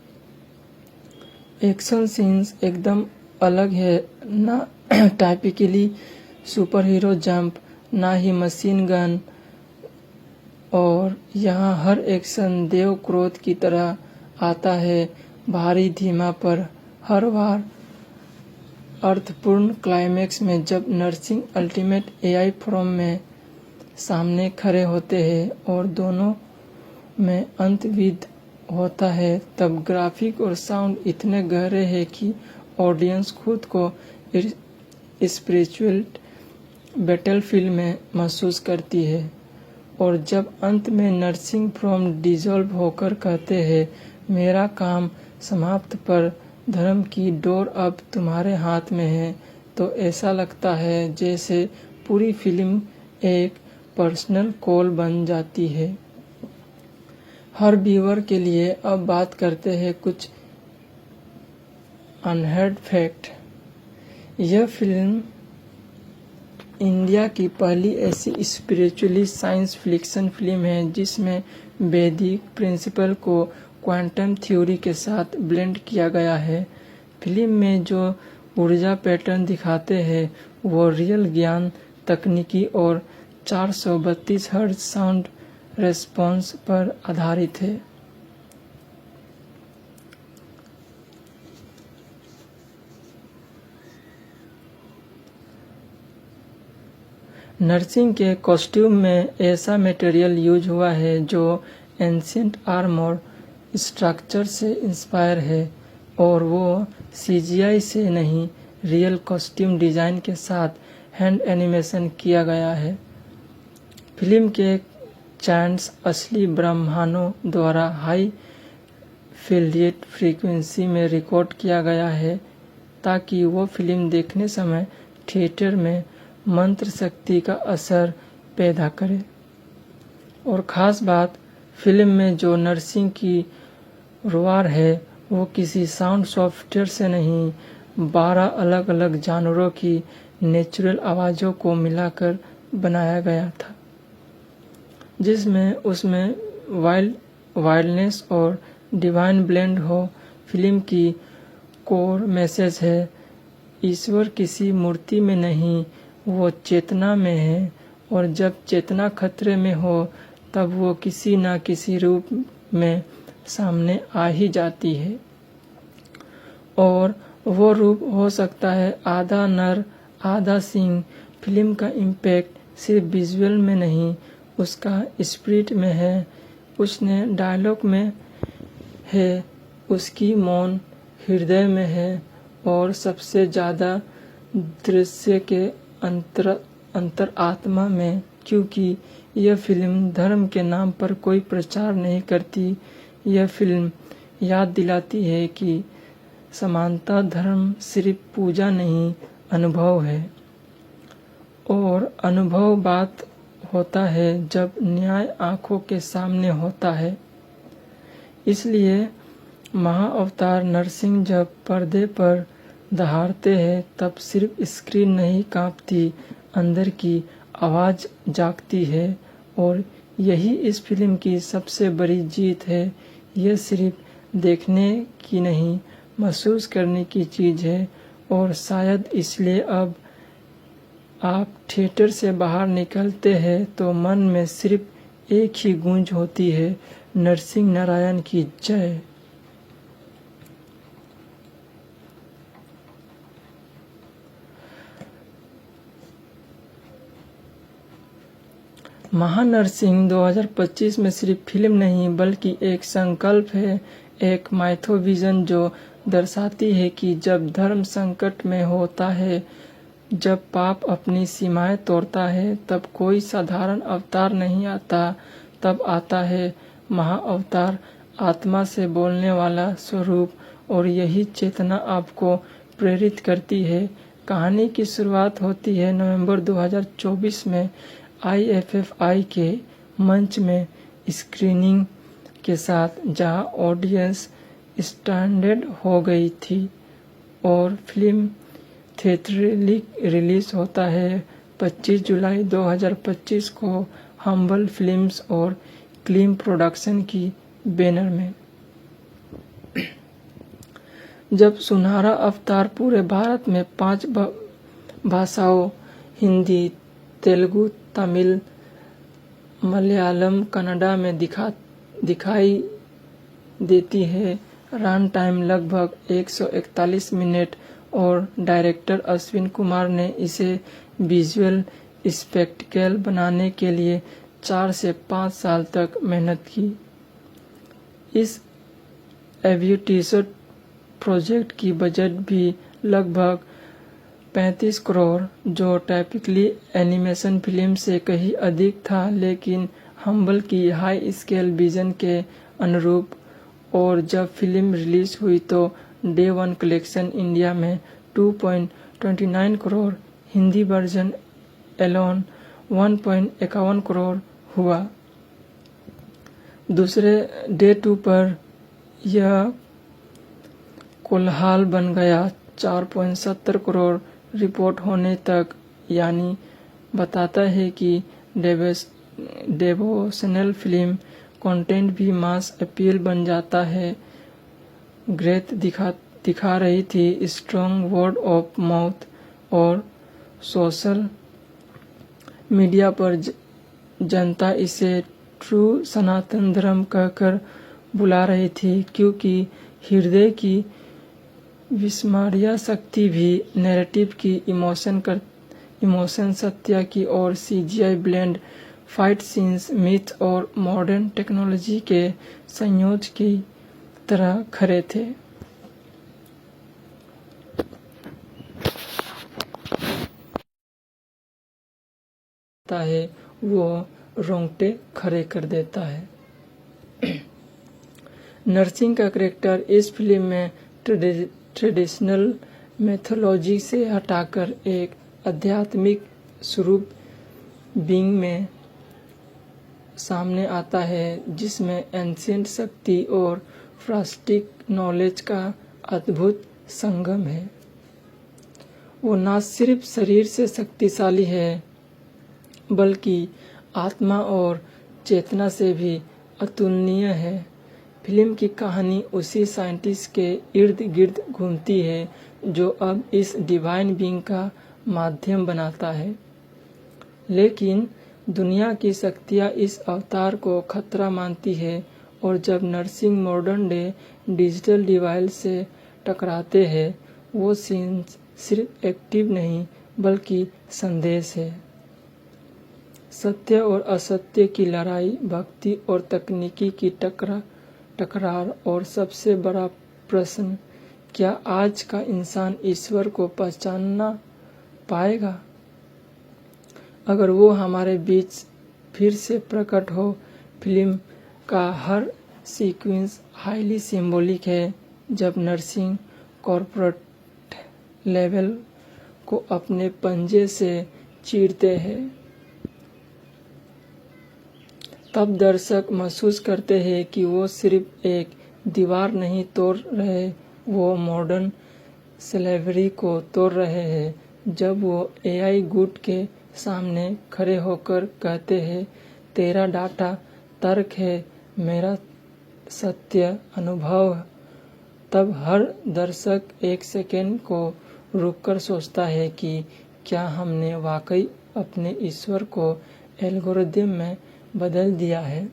एक्शन सीन्स एकदम अलग है, ना टाइपिकली सुपर हीरो जंप, ना ही मशीन गन, और यहाँ हर एक्शन देव क्रोध की तरह आता है, भारी धीमा पर हर बार अर्थपूर्ण क्लाइमेक्स में जब नरसिंह अल्टीमेट एआई फॉर्म में सामने खड़े होते हैं और दोनों में अंतविद होता है, तब ग्राफिक और साउंड इतने गहरे हैं कि ऑडियंस खुद को स्पिरिचुअल बैटलफील्ड में महसूस करती है। और जब अंत में नरसिंह फ्रॉम डिसॉल्व होकर कहते हैं, मेरा काम समाप्त पर धर्म की डोर अब तुम्हारे हाथ में है, तो ऐसा लगता है जैसे पूरी फिल्म एक पर्सनल कॉल बन जाती है हर व्यूअर के लिए। अब बात करते हैं कुछ अनहर्ड फैक्ट। यह फिल्म इंडिया की पहली ऐसी स्पिरिचुअली साइंस फिक्शन फिल्म है जिसमें वैदिक प्रिंसिपल को क्वांटम थ्योरी के साथ ब्लेंड किया गया है। फिल्म में जो ऊर्जा पैटर्न दिखाते हैं वो रियल ज्ञान, तकनीकी और 432 हर्ट्ज साउंड रेस्पॉन्स पर आधारित है। नरसिंह के कॉस्ट्यूम में ऐसा मटेरियल यूज हुआ है जो एंशिएंट आर्मर स्ट्रक्चर से इंस्पायर है, और वो सीजीआई से नहीं, रियल कॉस्ट्यूम डिजाइन के साथ हैंड एनिमेशन किया गया है। फिल्म के चैंट्स असली ब्रह्मांडों द्वारा हाई फिल्डेड फ्रीक्वेंसी में रिकॉर्ड किया गया है ताकि वो फिल्म देखने समय थिएटर में मंत्र शक्ति का असर पैदा करे। और ख़ास बात, फिल्म में जो नरसिंह की रोआर है वो किसी साउंड सॉफ्टवेयर से नहीं, 12 अलग अलग जानवरों की नेचुरल आवाज़ों को मिलाकर बनाया गया था, जिसमें उसमें वाइल्डनेस और डिवाइन ब्लेंड हो। फिल्म की कोर मैसेज है, ईश्वर किसी मूर्ति में नहीं, वो चेतना में है, और जब चेतना खतरे में हो तब वो किसी न किसी रूप में सामने आ ही जाती है। और वो रूप हो सकता है आधा नर आधा सिंह। फिल्म का इम्पैक्ट सिर्फ विजुअल में नहीं, उसका स्पिरिट में है, उसने डायलॉग में है, उसकी मौन हृदय में है, और सबसे ज़्यादा दृश्य के अंतर आत्मा में। क्योंकि यह फिल्म धर्म के नाम पर कोई प्रचार नहीं करती, यह फिल्म याद दिलाती है कि समानता धर्म सिर्फ पूजा नहीं, अनुभव है। और अनुभव बात होता है जब न्याय आंखों के सामने होता है। इसलिए महाअवतार नरसिंह जब पर्दे पर दहाड़ते हैं तब सिर्फ स्क्रीन नहीं कांपती, अंदर की आवाज़ जागती है। और यही इस फिल्म की सबसे बड़ी जीत है। यह सिर्फ देखने की नहीं, महसूस करने की चीज़ है। और शायद इसलिए अब आप थिएटर से बाहर निकलते हैं तो मन में सिर्फ एक ही गूंज होती है, नरसिंह नारायण की जय। महानरसिंह 2025 में सिर्फ फिल्म नहीं बल्कि एक संकल्प है, एक माइथोविजन जो दर्शाती है कि जब धर्म संकट में होता है, जब पाप अपनी सीमाएं तोड़ता है, तब कोई साधारण अवतार नहीं आता, तब आता है महाअवतार, आत्मा से बोलने वाला स्वरूप। और यही चेतना आपको प्रेरित करती है। कहानी की शुरुआत होती है नवंबर 2024 में IFFI के मंच में स्क्रीनिंग के साथ, जहां ऑडियंस स्टैंडर्ड हो गई थी और फिल्म थिएट्रिकली रिलीज होता है 25 जुलाई 2025 को हम्बल फिल्म्स और क्लीम प्रोडक्शन की बैनर में। जब सुनहरा अवतार पूरे भारत में 5 भाषाओं हिंदी, तेलुगु, तमिल, मलयालम, कन्नड़ा में दिखाई देती है, रन टाइम लगभग 141 मिनट, और डायरेक्टर अश्विन कुमार ने इसे विजुअल स्पेक्टिकल बनाने के लिए 4 से 5 साल तक मेहनत की। इस एम्बिशियस प्रोजेक्ट की बजट भी लगभग 35 करोड़, जो टाइपिकली एनिमेशन फिल्म से कहीं अधिक था, लेकिन हम्बल की हाई स्केल विजन के अनुरूप। और जब फिल्म रिलीज हुई तो डे 1 कलेक्शन इंडिया में 2.29 करोड़, हिंदी वर्जन एलोन 1.51 करोड़ हुआ। दूसरे डे 2 पर यह कोलाहल बन गया 4.70 करोड़ रिपोर्ट होने तक, यानी बताता है कि डेवोशनल फिल्म कंटेंट भी मास अपील बन जाता है। ग्रेथ दिखा रही थी स्ट्रॉन्ग वर्ड ऑफ माउथ और सोशल मीडिया पर जनता इसे ट्रू सनातन धर्म कहकर बुला रही थी, क्योंकि हृदय की विस्मरणीय शक्ति भी नैरेटिव की इमोशन सत्य की और CGI blend fight scenes myth और मॉडर्न टेक्नोलॉजी के संयोजन की तरह खरे थे। है वो रोंगटे खड़े कर देता है। नरसिंह का कैरेक्टर इस फिल्म में ट्रेडिशनल मैथोलॉजी से हटाकर एक आध्यात्मिक स्वरूप बीइंग में सामने आता है, जिसमें एंशिएंट शक्ति और फ्रास्टिक नॉलेज का अद्भुत संगम है। वो न सिर्फ शरीर से शक्तिशाली है, बल्कि आत्मा और चेतना से भी अतुलनीय है। फिल्म की कहानी उसी साइंटिस्ट के इर्द गिर्द घूमती है जो अब इस डिवाइन बीइंग का माध्यम बनाता है। लेकिन दुनिया की शक्तियाँ इस अवतार को खतरा मानती है, और जब Narasimha modern day digital device से टकराते हैं, वो सीन सिर्फ एक्टिव नहीं बल्कि संदेश है। सत्य और असत्य की लड़ाई, भक्ति और तकनीकी की टकरार, और सबसे बड़ा प्रश्न, क्या आज का इंसान ईश्वर को पहचानना पाएगा? अगर वो हमारे बीच फिर से प्रकट हो। फिल्म का हर सीक्वेंस हाईली सिंबॉलिक है। जब नरसिंह कॉर्पोरेट लेवल को अपने पंजे से चीरते हैं। तब दर्शक महसूस करते हैं कि वो सिर्फ एक दीवार नहीं तोड़ रहे, वो मॉडर्न स्लेवरी को तोड़ रहे हैं। जब वो एआई गुट के सामने खड़े होकर कहते हैं, तेरा डाटा तर्क है, मेरा सत्य अनुभव, तब हर दर्शक एक सेकेंड को रुककर सोचता है कि क्या हमने वाकई अपने ईश्वर को एल्गोरिदम में बदल दिया है।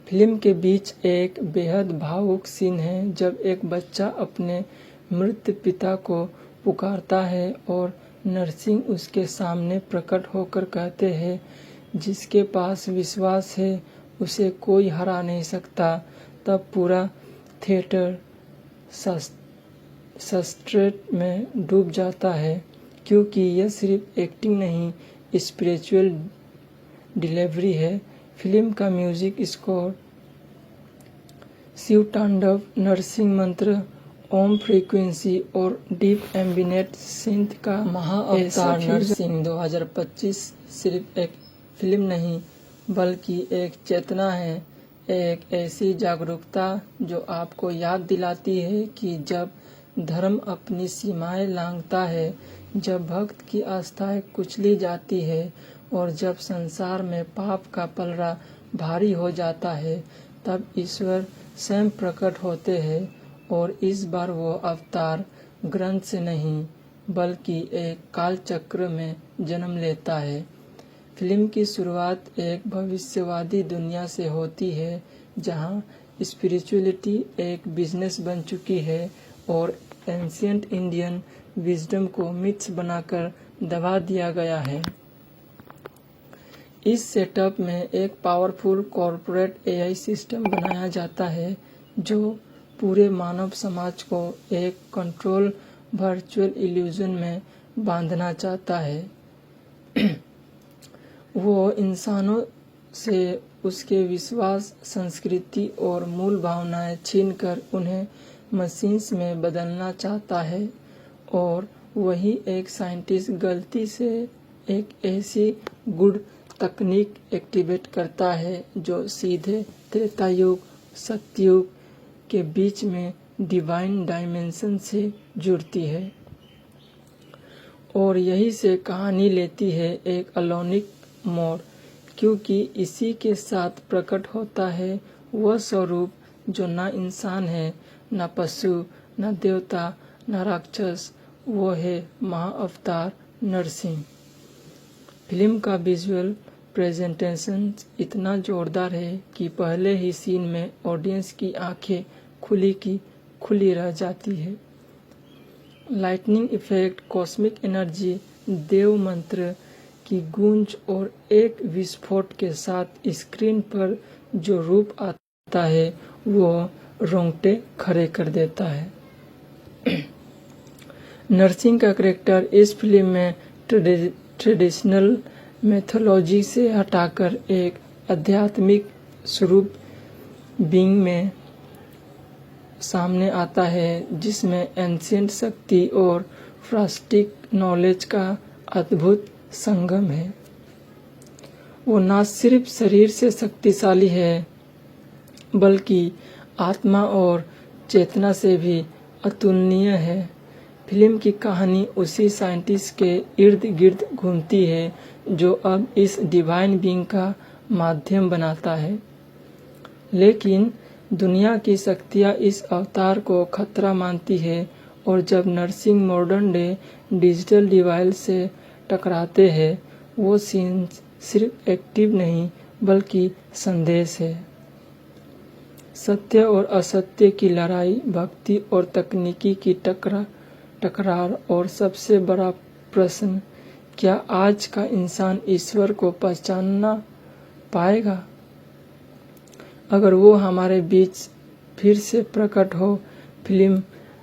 फिल्म के बीच एक बेहद भावुक सीन है जब एक बच्चा अपने मृत पिता को पुकारता है और नरसिंह उसके सामने प्रकट होकर कहते हैं, जिसके पास विश्वास है उसे कोई हरा नहीं सकता। तब पूरा थिएटर सब्सट्रेट में डूब जाता है, क्योंकि यह सिर्फ एक्टिंग नहीं, स्पिरिचुअल डिलीवरी है। फिल्म का म्यूजिक स्कोर शिव तांडव, नरसिंह मंत्र, ओम फ्रीक्वेंसी और डीप एम्बिनेट सिंथ का महाअवतार नरसिंह 2025 सिर्फ एक फिल्म नहीं बल्कि एक चेतना है, एक ऐसी जागरूकता जो आपको याद दिलाती है कि जब धर्म अपनी सीमाएं लांघता है, जब भक्त की आस्थाएं कुचली जाती है और जब संसार में पाप का पलड़ा भारी हो जाता है, तब ईश्वर स्वयं प्रकट होते हैं। और इस बार वो अवतार ग्रंथ से नहीं बल्कि एक काल चक्र में जन्म लेता है। फिल्म की शुरुआत एक भविष्यवादी दुनिया से होती है जहां स्पिरिचुअलिटी एक बिजनेस बन चुकी है और एंशिएंट इंडियन विजडम को मिथ्स बनाकर दबा दिया गया है। इस सेटअप में एक पावरफुल कॉर्पोरेट एआई सिस्टम बनाया जाता है जो पूरे मानव समाज को एक कंट्रोल वर्चुअल इल्यूजन में बांधना चाहता है। वो इंसानों से उसके विश्वास, संस्कृति और मूल भावनाएं छीनकर उन्हें मशीन्स में बदलना चाहता है। और वही एक साइंटिस्ट गलती से एक ऐसी गुड तकनीक एक्टिवेट करता है जो सीधे त्रेतायुग सतयुग के बीच में डिवाइन डायमेंशन से जुड़ती है। और यही से कहानी लेती है एक अलौकिक मोड़, क्योंकि इसी के साथ प्रकट होता है वह स्वरूप जो न इंसान है, न पशु, न देवता, न राक्षस, वो है महाअवतार नरसिंह। फिल्म का विजुअल प्रेजेंटेशन इतना जोरदार है कि पहले ही सीन में ऑडियंस की आंखें खुली की खुली रह जाती है। लाइटनिंग इफेक्ट, कॉस्मिक एनर्जी, देव मंत्र की गूंज और एक विस्फोट के साथ स्क्रीन पर जो रूप आता है वो रोंगटे खड़े कर देता है। नरसिंह का कैरेक्टर इस फिल्म में ट्रेडिशनल मैथोलॉजी से हटाकर एक आध्यात्मिक स्वरूप बीइंग में सामने आता है, जिसमें एंशिएंट शक्ति और फ्रास्टिक नॉलेज का अद्भुत संगम है। वो न सिर्फ शरीर से शक्तिशाली है बल्कि आत्मा और चेतना से भी अतुलनीय है। फिल्म की कहानी उसी साइंटिस्ट के इर्द गिर्द घूमती है जो अब इस डिवाइन बीइंग का माध्यम बनाता है। लेकिन दुनिया की शक्तियाँ इस अवतार को खतरा मानती है और जब Narasimha modern day digital device से टकराते हैं, वो सीन सिर्फ एक्टिव नहीं बल्कि संदेश है। सत्य और असत्य की लड़ाई, भक्ति और तकनीकी की टकरार और सबसे बड़ा प्रश्न, क्या आज का इंसान ईश्वर को पहचानना पाएगा? अगर वो हमारे बीच फिर से प्रकट हो। फिल्म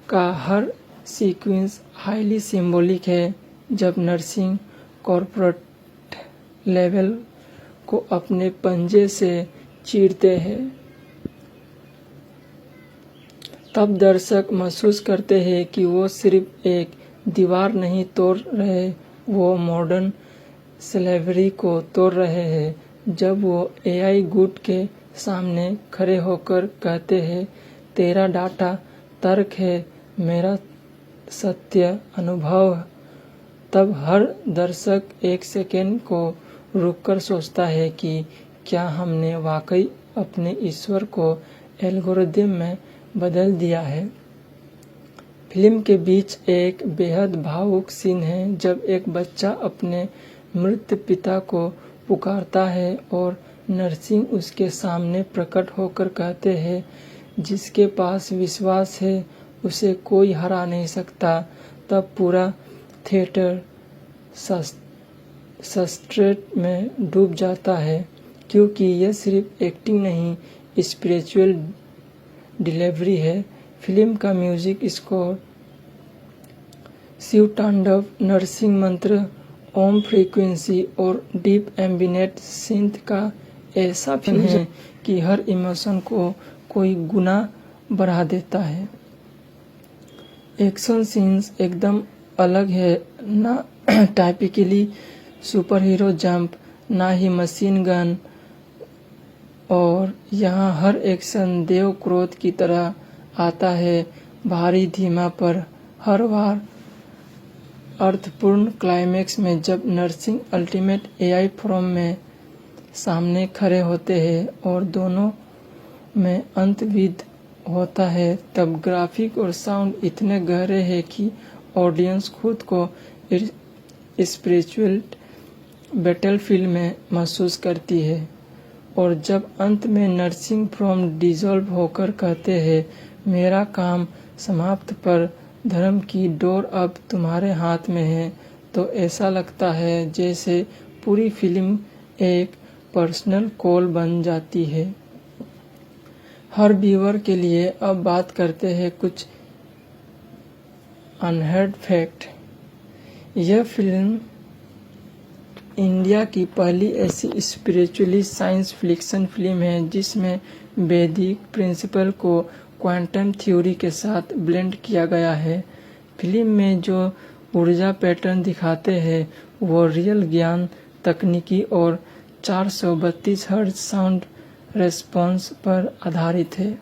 का हर सीक्वेंस हाईली सिंबॉलिक है। जब नरसिंह कॉर्पोरेट लेवल को अपने पंजे से चीरते हैं, तब दर्शक महसूस करते हैं कि वो सिर्फ एक दीवार नहीं तोड़ रहे, वो मॉडर्न स्लेवरी को तोड़ रहे हैं। जब वो AI गुट के सामने खड़े होकर कहते हैं, तेरा डाटा तर्क है, मेरा सत्य अनुभव, तब हर दर्शक एक सेकेंड को रुककर सोचता है कि क्या हमने वाकई अपने ईश्वर को एल्गोरिदम में बदल दिया है। फिल्म के बीच एक बेहद भावुक सीन है जब एक बच्चा अपने मृत पिता को पुकारता है और नरसिंह उसके सामने प्रकट होकर कहते हैं, जिसके पास विश्वास है उसे कोई हरा नहीं सकता। तब पूरा थिएटर सब्सट्रेट में डूब जाता है, क्योंकि यह सिर्फ एक्टिंग नहीं, स्पिरिचुअल डिलीवरी है। फिल्म का म्यूजिक स्कोर शिव तांडव, नरसिंह मंत्र, ओम फ्रीक्वेंसी और डीप एम्बिनेट सिंथ का ऐसा फिल्म है कि हर इमोशन को कोई गुना बढ़ा देता है। एक्शन सीन्स एकदम अलग है, ना टाइपिकली सुपर हीरो जंप, ना ही मशीन गन, और यहाँ हर एक्शन देव क्रोध की तरह आता है, भारी धीमा पर हर बार अर्थपूर्ण क्लाइमेक्स में जब नरसिंह अल्टीमेट AI फॉर्म में सामने खड़े होते हैं और दोनों में अंतविद होता है, तब ग्राफिक और साउंड इतने गहरे हैं कि ऑडियंस खुद को स्पिरिचुअल बैटलफील्ड में महसूस करती है। और जब अंत में नरसिंह फ्रॉम डिसॉल्व होकर कहते हैं, मेरा काम समाप्त पर धर्म की डोर अब तुम्हारे हाथ में है, तो ऐसा लगता है जैसे पूरी फिल्म एक पर्सनल कॉल बन जाती है। हर व्यूअर के लिए अब बात करते हैं कुछ अनहर्ड फैक्ट। यह फिल्म इंडिया की पहली ऐसी स्पिरिचुअली साइंस फिक्शन फिल्म है जिसमें वैदिक प्रिंसिपल को क्वांटम थ्योरी के साथ ब्लेंड किया गया है। फिल्म में जो ऊर्जा पैटर्न दिखाते हैं वो रियल ज्ञान, तकनीकी और 432 हर्ट्ज साउंड रेस्पॉन्स पर आधारित है।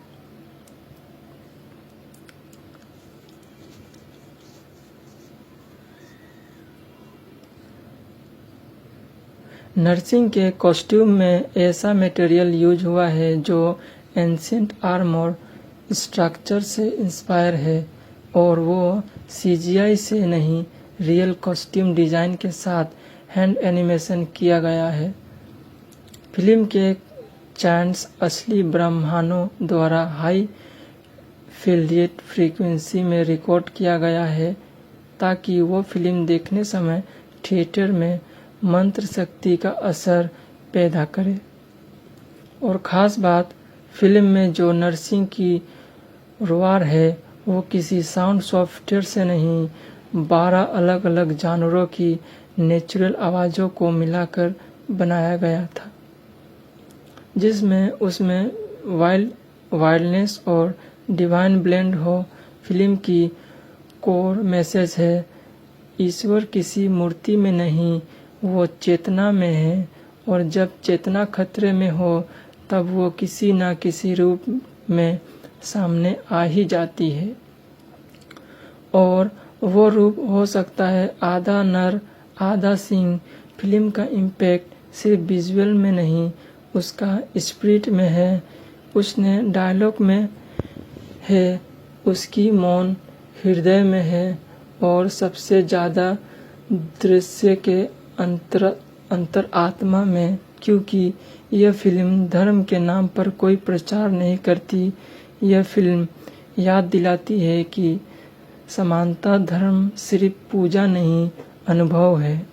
नरसिंह के कॉस्ट्यूम में ऐसा मटेरियल यूज हुआ है जो एंशिएंट आर्मर स्ट्रक्चर से इंस्पायर है, और वो CGI से नहीं, रियल कॉस्ट्यूम डिजाइन के साथ हैंड एनिमेशन किया गया है। फिल्म के चैंट्स असली ब्रह्मांडों द्वारा हाई फील्डेड फ्रीक्वेंसी में रिकॉर्ड किया गया है ताकि वो फिल्म देखने समय थिएटर में मंत्र शक्ति का असर पैदा करे। और ख़ास बात, फिल्म में जो नरसिंह की रोआर है वो किसी साउंड सॉफ्टवेयर से नहीं, 12 अलग अलग जानवरों की नेचुरल आवाज़ों को मिलाकर बनाया गया था, जिसमें उसमें वाइल्डनेस और डिवाइन ब्लेंड हो। फिल्म की कोर मैसेज है, ईश्वर किसी मूर्ति में नहीं, वो चेतना में है, और जब चेतना खतरे में हो तब वो किसी न किसी रूप में सामने आ ही जाती है। और वो रूप हो सकता है आधा नर आधा सिंह। फिल्म का इम्पैक्ट सिर्फ विजुअल में नहीं, उसका स्पिरिट में है, उसने डायलॉग में है, उसकी मौन हृदय में है, और सबसे ज़्यादा दृश्य के अंतरात्मा में, क्योंकि यह फिल्म धर्म के नाम पर कोई प्रचार नहीं करती। यह फिल्म याद दिलाती है कि समानता धर्म सिर्फ पूजा नहीं, अनुभव है,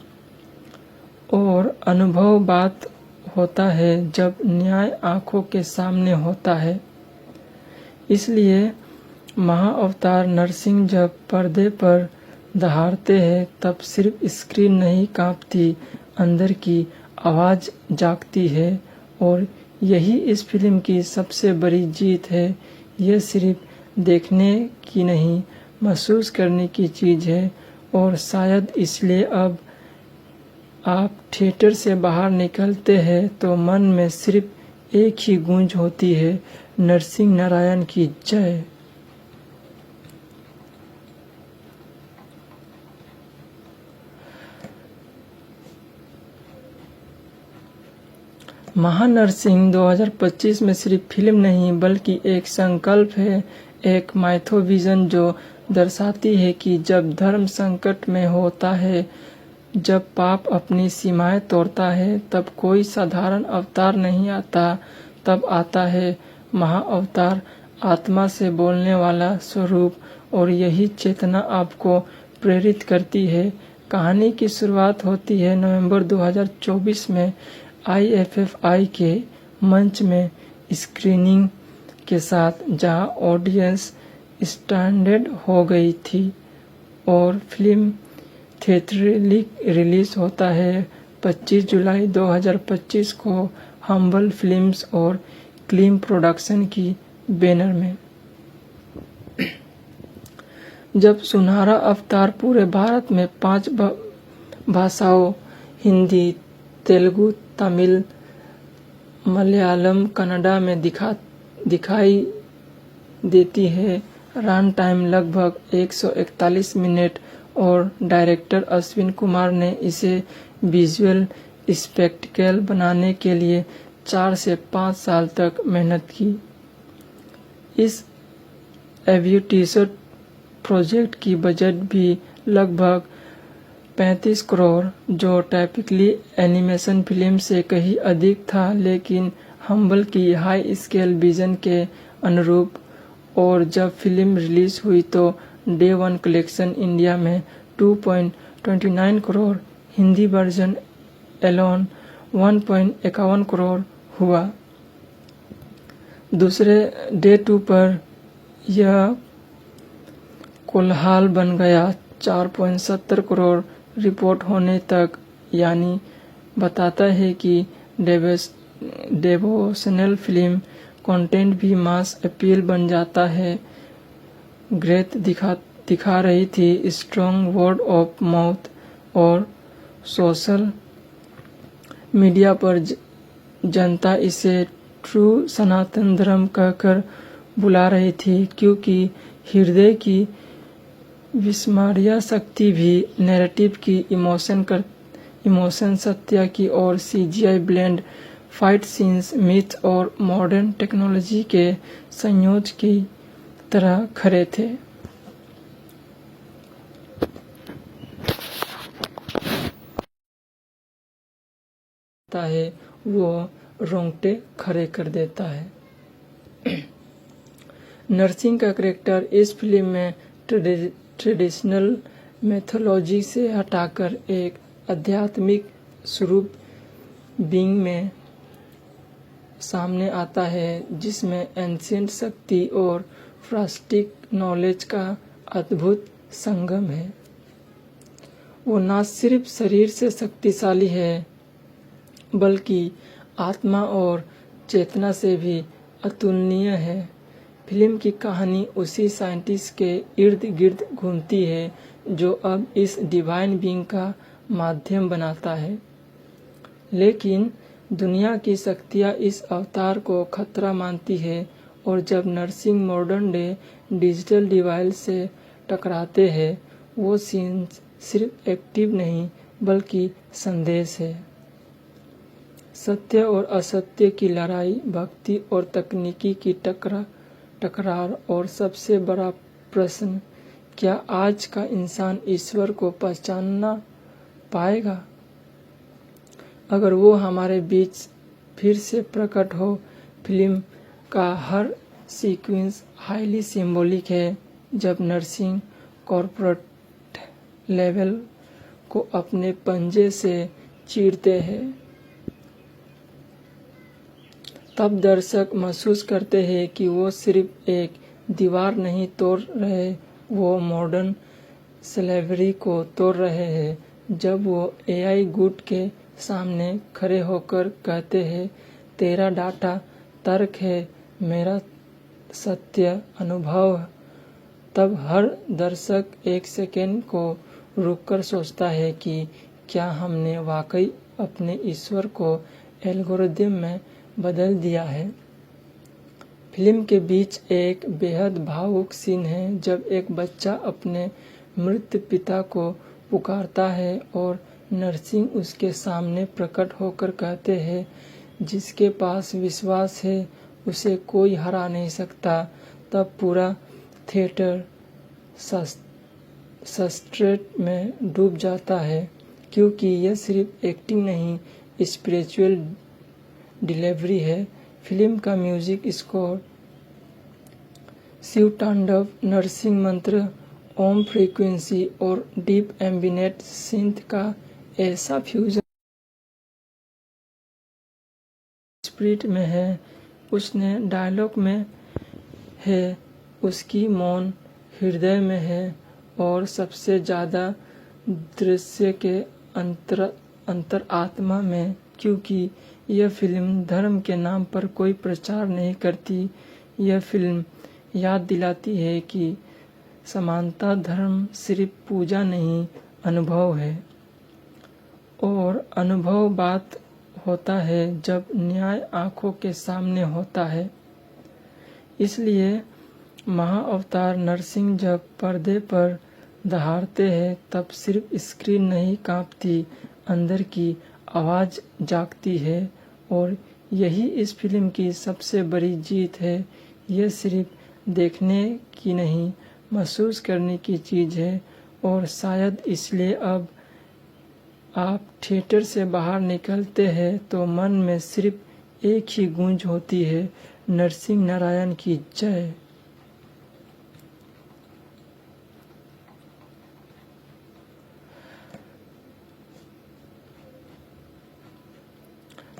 और अनुभव बात होता है जब न्याय आंखों के सामने होता है। इसलिए महाअवतार नरसिंह जब पर्दे पर दहाड़ते हैं तब सिर्फ स्क्रीन नहीं कांपती, अंदर की आवाज़ जागती है, और यही इस फिल्म की सबसे बड़ी जीत है। यह सिर्फ देखने की नहीं, महसूस करने की चीज़ है, और शायद इसलिए अब आप थिएटर से बाहर निकलते हैं तो मन में सिर्फ एक ही गूंज होती है, नरसिंह नारायण की जय। महानरसिंह 2025 में सिर्फ फिल्म नहीं बल्कि एक संकल्प है, एक माइथोविजन जो दर्शाती है कि जब धर्म संकट में होता है, जब पाप अपनी सीमाएं तोड़ता है, तब कोई साधारण अवतार नहीं आता, तब आता है महाअवतार, आत्मा से बोलने वाला स्वरूप। और यही चेतना आपको प्रेरित करती है। कहानी की शुरुआत होती है नवंबर 2024 में IFFI के मंच में स्क्रीनिंग के साथ, जहां ऑडियंस स्टैंडर्ड हो गई थी और फिल्म थिएट्रिकली रिलीज होता है 25 जुलाई 2025 को हम्बल फिल्म्स और क्लीम प्रोडक्शन की बैनर में। जब सुनहरा अवतार पूरे भारत में 5 भाषाओं हिंदी, तेलुगु, तमिल, मलयालम, कन्नड़ा में दिखाई देती है, रन टाइम लगभग 141 मिनट, और डायरेक्टर अश्विन कुमार ने इसे विजुअल स्पेक्टिकल बनाने के लिए 4 से 5 साल तक मेहनत की। इस एम्बिशियस प्रोजेक्ट की बजट भी लगभग 35 करोड़, जो टाइपिकली एनिमेशन फिल्म से कहीं अधिक था, लेकिन हम्बल की हाई स्केल विजन के अनुरूप। और जब फिल्म रिलीज हुई तो डे 1 कलेक्शन इंडिया में 2.29 करोड़, हिंदी वर्जन एलोन 1.51 करोड़ हुआ। दूसरे डे 2 पर यह कोलाहल बन गया 4.70 करोड़ रिपोर्ट होने तक, यानी बताता है कि डेवोशनल फिल्म कंटेंट भी मास अपील बन जाता है। ग्रेथ दिखा रही थी स्ट्रॉन्ग वर्ड ऑफ माउथ और सोशल मीडिया पर जनता इसे ट्रू सनातन धर्म कहकर बुला रही थी, क्योंकि हृदय की विस्मरणीय शक्ति भी नैरेटिव की इमोशन सत्य की और CGI blend fight scenes myth और मॉडर्न टेक्नोलॉजी के संयोजन की तरह खरे थे। है वो रोंगटे खड़े कर देता है। नरसिंह का कैरेक्टर इस फिल्म में ट्रेडिशनल मैथोलॉजी से हटाकर एक आध्यात्मिक स्वरूप बीइंग में सामने आता है, जिसमें एंशिएंट शक्ति और फ्रास्टिक नॉलेज का अद्भुत संगम है। वो न सिर्फ शरीर से शक्तिशाली है, बल्कि आत्मा और चेतना से भी अतुलनीय है। फिल्म की कहानी उसी साइंटिस्ट के इर्द गिर्द घूमती है जो अब इस डिवाइन बीइंग का माध्यम बनाता है। लेकिन दुनिया की शक्तियाँ इस अवतार को खतरा मानती है, और जब Narasimha modern day digital device से टकराते हैं, वो सीन सिर्फ एक्टिव नहीं बल्कि संदेश है। सत्य और असत्य की लड़ाई, भक्ति और तकनीकी की टकरार, और सबसे बड़ा प्रश्न, क्या आज का इंसान ईश्वर को पहचानना पाएगा? अगर वो हमारे बीच फिर से प्रकट हो। फिल्म का हर सीक्वेंस हाईली सिंबॉलिक है। जब नरसिंह कॉर्पोरेट लेवल को अपने पंजे से चीरते हैं, तब दर्शक महसूस करते हैं कि वो सिर्फ एक दीवार नहीं तोड़ रहे, वो मॉडर्न स्लेवरी को तोड़ रहे हैं। जब वो AI गुट के सामने खड़े होकर कहते हैं, तेरा डाटा तर्क है, मेरा सत्य अनुभव, तब हर दर्शक एक सेकेंड को रुककर सोचता है कि क्या हमने वाकई अपने ईश्वर को एल्गोरिदम में बदल दिया है? फिल्म के बीच एक बेहद भावुक सीन है जब एक बच्चा अपने मृत पिता को पुकारता है और नरसिंह उसके सामने प्रकट होकर कहते हैं, जिसके पास विश्वास है उसे कोई हरा नहीं सकता। तब पूरा थिएटर सस्ट्रेट में डूब जाता है, क्योंकि यह सिर्फ एक्टिंग नहीं, स्पिरिचुअल डिलीवरी है। फिल्म का म्यूजिक स्कोर शिव तांडव, नरसिंह मंत्र, ओम फ्रीक्वेंसी और डीप एम्बिनेट सिंथ का ऐसा फ्यूजन स्पिरिट में है, उसने डायलॉग में है, उसकी मौन हृदय में है और सबसे ज़्यादा दृश्य के अंतरात्मा में, क्योंकि यह फिल्म धर्म के नाम पर कोई प्रचार नहीं करती। यह फिल्म याद दिलाती है कि समानता धर्म सिर्फ पूजा नहीं, अनुभव है, और अनुभव बात होता है जब न्याय आंखों के सामने होता है। इसलिए महाअवतार नरसिंह जब पर्दे पर दहाड़ते हैं तब सिर्फ स्क्रीन नहीं कांपती, अंदर की आवाज़ जागती है, और यही इस फिल्म की सबसे बड़ी जीत है। यह सिर्फ देखने की नहीं, महसूस करने की चीज़ है, और शायद इसलिए अब आप थिएटर से बाहर निकलते हैं तो मन में सिर्फ एक ही गूंज होती है, नरसिंह नारायण की जय।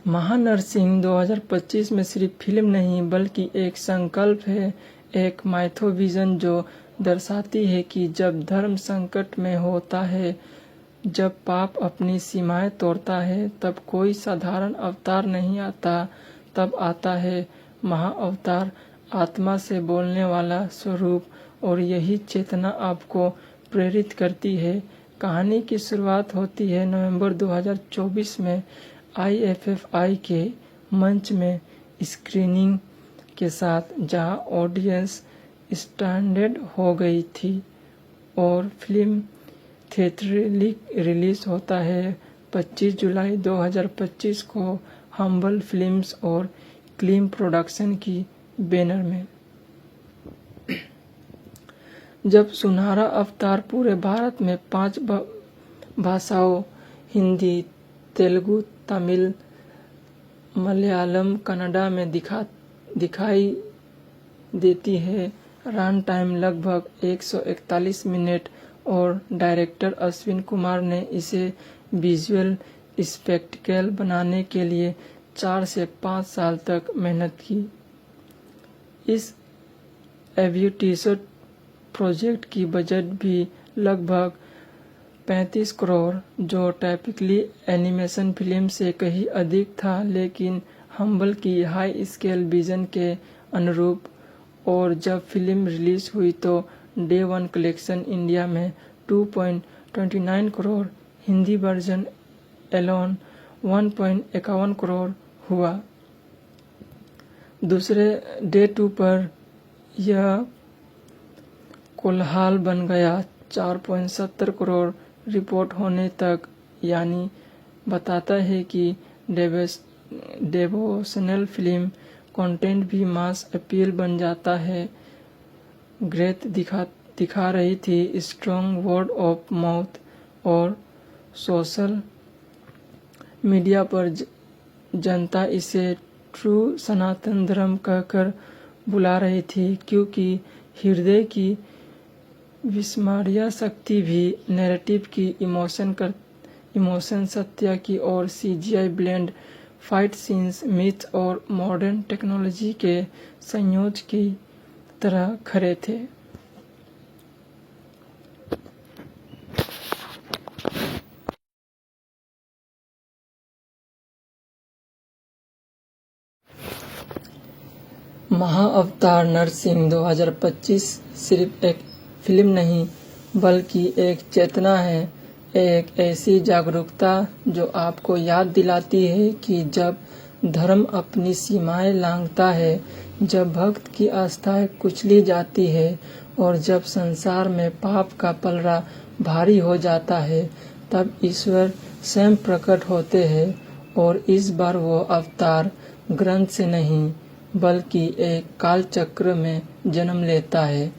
महानरसिंह 2025 में सिर्फ फिल्म नहीं बल्कि एक संकल्प है, एक माइथोविजन जो दर्शाती है कि जब धर्म संकट में होता है, जब पाप अपनी सीमाएं तोड़ता है, तब कोई साधारण अवतार नहीं आता, तब आता है महाअवतार, आत्मा से बोलने वाला स्वरूप, और यही चेतना आपको प्रेरित करती है। कहानी की शुरुआत होती है नवंबर 2024 में IFFI के मंच में स्क्रीनिंग के साथ, जहां ऑडियंस स्टैंडर्ड हो गई थी, और फिल्म थिएट्रिकली रिलीज होता है 25 जुलाई 2025 को हम्बल फिल्म्स और क्लीम प्रोडक्शन की बैनर में। जब सुनहरा अवतार पूरे भारत में 5 भाषाओं हिंदी, तेलुगु, तमिल, मलयालम, कन्नड़ा में दिखाई देती है, रन टाइम लगभग 141 मिनट, और डायरेक्टर अश्विन कुमार ने इसे विजुअल स्पेक्टिकल बनाने के लिए 4 से 5 साल तक मेहनत की। इस एम्बिशियस प्रोजेक्ट की बजट भी लगभग 35 करोड़, जो टाइपिकली एनिमेशन फिल्म से कहीं अधिक था, लेकिन हम्बल की हाई स्केल विजन के अनुरूप। और जब फिल्म रिलीज हुई तो डे 1 कलेक्शन इंडिया में 2.29 करोड़, हिंदी वर्जन एलोन 1.51 करोड़ हुआ। दूसरे डे 2 पर यह कोलाहल बन गया 4.70 करोड़ रिपोर्ट होने तक, यानी बताता है कि डेवोशनल फिल्म कंटेंट भी मास अपील बन जाता है। ग्रेथ दिखा रही थी स्ट्रॉन्ग वर्ड ऑफ माउथ, और सोशल मीडिया पर जनता इसे ट्रू सनातन धर्म कहकर बुला रही थी, क्योंकि हृदय की विस्मरणीय शक्ति भी नैरेटिव की इमोशन सत्य की और CGI blend fight scenes myth और मॉडर्न टेक्नोलॉजी के संयोजन की तरह खरे थे। महाअवतार नरसिंह 2025 सिर्फ एक फिल्म नहीं बल्कि एक चेतना है, एक ऐसी जागरूकता जो आपको याद दिलाती है कि जब धर्म अपनी सीमाएं लांघता है, जब भक्त की आस्थाएं कुचली जाती है और जब संसार में पाप का पलड़ा भारी हो जाता है, तब ईश्वर स्वयं प्रकट होते हैं। और इस बार वो अवतार ग्रंथ से नहीं बल्कि एक काल चक्र में जन्म लेता है।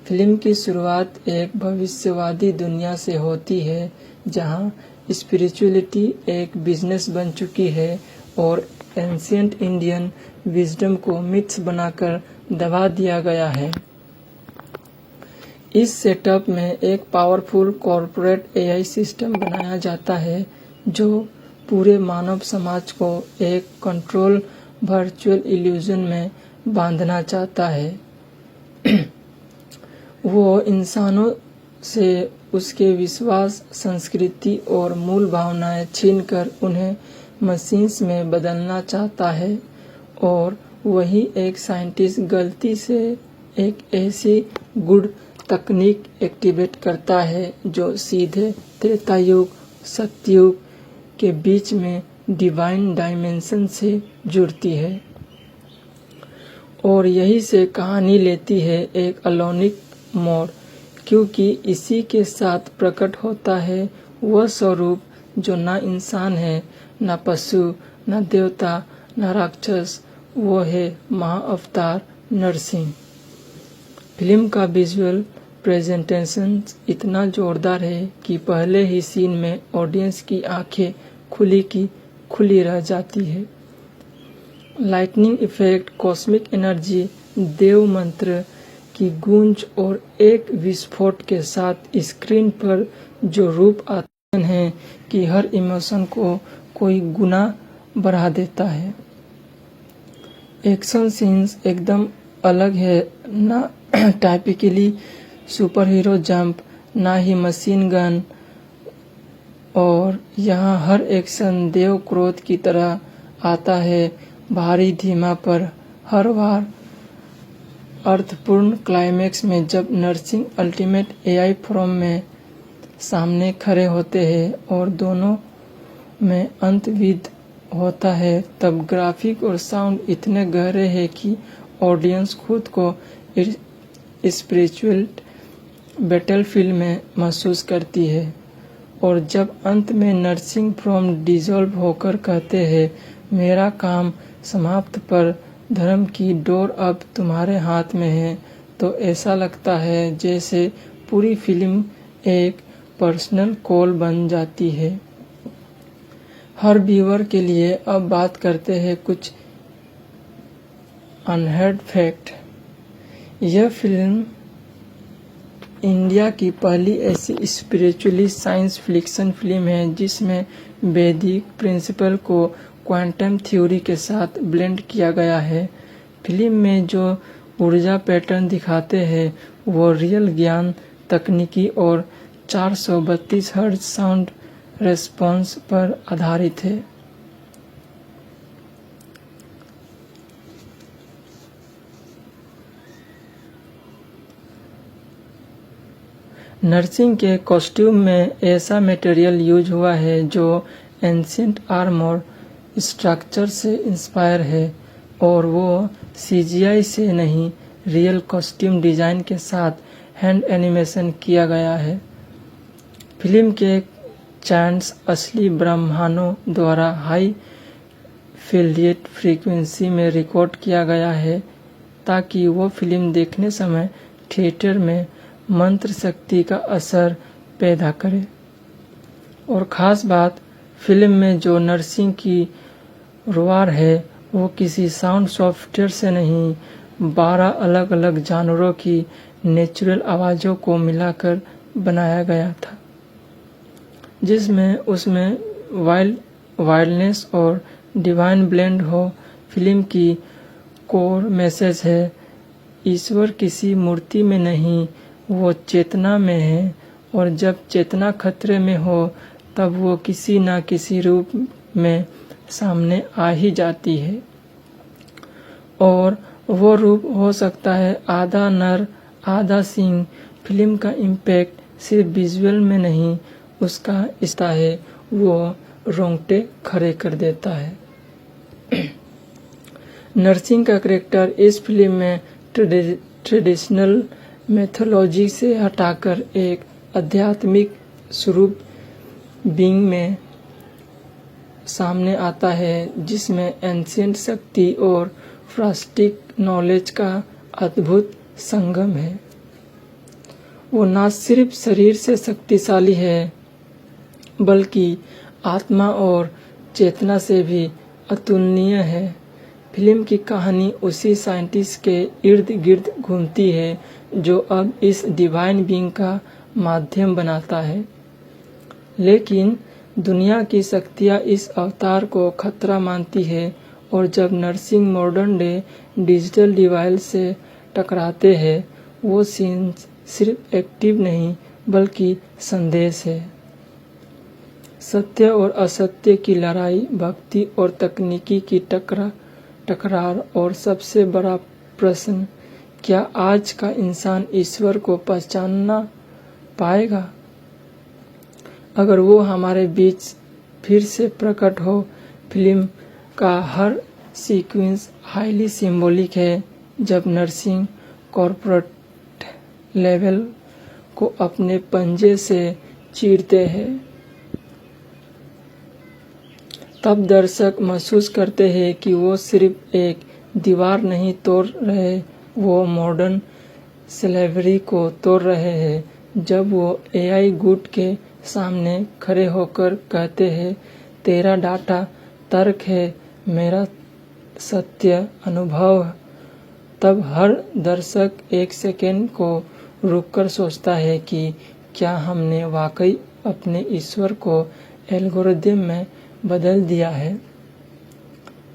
फिल्म की शुरुआत एक भविष्यवादी दुनिया से होती है जहां स्पिरिचुअलिटी एक बिजनेस बन चुकी है और एंशिएंट इंडियन विजडम को मिथ्स बनाकर दबा दिया गया है। इस सेटअप में एक पावरफुल कॉर्पोरेट एआई सिस्टम बनाया जाता है जो पूरे मानव समाज को एक कंट्रोल वर्चुअल इल्यूजन में बांधना चाहता है। वो इंसानों से उसके विश्वास, संस्कृति और मूल भावनाएं छीनकर उन्हें मशीन्स में बदलना चाहता है। और वही एक साइंटिस्ट गलती से एक ऐसी गुड तकनीक एक्टिवेट करता है जो सीधे त्रेता युग सतयुग के बीच में डिवाइन डायमेंशन से जुड़ती है। और यही से कहानी लेती है एक अलौकिक मोड़, क्योंकि इसी के साथ प्रकट होता है वह स्वरूप जो ना इंसान है, ना पशु, ना देवता, ना राक्षस। वो है महाअवतार नरसिंह। फिल्म का विजुअल प्रेजेंटेशन इतना जोरदार है कि पहले ही सीन में ऑडियंस की आंखें खुली की खुली रह जाती है। लाइटनिंग इफेक्ट, कॉस्मिक एनर्जी, देव मंत्र की गूंज और एक विस्फोट के साथ स्क्रीन पर जो रूप आते हैं कि हर इमोशन को कोई गुना बढ़ा देता है। एक्शन सीन्स एकदम अलग है, ना टाइपिकली सुपर हीरो जंप, ना ही मशीन गन, और यहाँ हर एक्शन देव क्रोध की तरह आता है, भारी धीमा पर हर बार अर्थपूर्ण क्लाइमेक्स में जब नरसिंह अल्टीमेट एआई फॉर्म में सामने खड़े होते हैं और दोनों में अंतविद होता है, तब ग्राफिक और साउंड इतने गहरे हैं कि ऑडियंस खुद को स्पिरिचुअल बैटलफील्ड में महसूस करती है। और जब अंत में नरसिंह फ्रॉम डिसॉल्व होकर कहते हैं, मेरा काम समाप्त पर धर्म की डोर अब तुम्हारे हाथ में है, तो ऐसा लगता है जैसे पूरी फिल्म एक पर्सनल कॉल बन जाती है हर व्यूअर के लिए। अब बात करते हैं कुछ अनहर्ड फैक्ट। यह फिल्म इंडिया की पहली ऐसी स्पिरिचुअली साइंस फिक्शन फिल्म है जिसमें वैदिक प्रिंसिपल को क्वांटम थ्योरी के साथ ब्लेंड किया गया है। फिल्म में जो ऊर्जा पैटर्न दिखाते हैं वो रियल ज्ञान, तकनीकी और 432 हर्ट्ज साउंड रेस्पॉन्स पर आधारित है। नरसिंह के कॉस्ट्यूम में ऐसा मटेरियल यूज हुआ है जो एंशिएंट आर्मर स्ट्रक्चर से इंस्पायर है और वो सीजीआई से नहीं, रियल कॉस्ट्यूम डिजाइन के साथ हैंड एनिमेशन किया गया है। फिल्म के चैंट्स असली ब्रह्मांडों द्वारा हाई फिल्डेड फ्रीक्वेंसी में रिकॉर्ड किया गया है ताकि वो फिल्म देखने समय थिएटर में मंत्र शक्ति का असर पैदा करे। और ख़ास बात, फिल्म में जो नरसिंह की रोआर है वो किसी साउंड सॉफ्टवेयर से नहीं, 12 अलग अलग जानवरों की नेचुरल आवाज़ों को मिलाकर बनाया गया था, जिसमें उसमें वाइल्डनेस और डिवाइन ब्लेंड हो। फिल्म की कोर मैसेज है, ईश्वर किसी मूर्ति में नहीं, वो चेतना में है, और जब चेतना खतरे में हो तब वो किसी न किसी रूप में सामने आ ही जाती है। और वो रूप हो सकता है आधा नर आधा सिंह। फिल्म का इम्पैक्ट सिर्फ विजुअल में नहीं, उसका इस्ता है वो रोंगटे खड़े कर देता है। नरसिंह का कैरेक्टर इस फिल्म में ट्रेडिशनल मैथोलॉजी से हटाकर एक आध्यात्मिक स्वरूप बीइंग में सामने आता है, जिसमें एंशिएंट शक्ति और फ्रास्टिक नॉलेज का अद्भुत संगम है। वो न सिर्फ शरीर से शक्तिशाली है, बल्कि आत्मा और चेतना से भी अतुलनीय है। फिल्म की कहानी उसी साइंटिस्ट के इर्द गिर्द घूमती है जो अब इस डिवाइन बीइंग का माध्यम बनाता है। लेकिन दुनिया की शक्तियाँ इस अवतार को खतरा मानती है और जब Narasimha modern day digital device से टकराते हैं, वो सीन सिर्फ एक्टिव नहीं बल्कि संदेश है। सत्य और असत्य की लड़ाई, भक्ति और तकनीकी की टकरार और सबसे बड़ा प्रश्न, क्या आज का इंसान ईश्वर को पहचानना पाएगा? अगर वो हमारे बीच फिर से प्रकट हो। फिल्म का हर सीक्वेंस हाईली सिंबॉलिक है। जब नरसिंह कॉर्पोरेट लेवल को अपने पंजे से चीरते हैं, तब दर्शक महसूस करते हैं कि वो सिर्फ एक दीवार नहीं तोड़ रहे, वो मॉडर्न स्लेवरी को तोड़ रहे हैं। जब वो एआई गुड के सामने खड़े होकर कहते हैं, तेरा डाटा तर्क है, मेरा सत्य अनुभव, तब हर दर्शक एक सेकेंड को रुककर सोचता है कि क्या हमने वाकई अपने ईश्वर को एल्गोरिदम में बदल दिया है।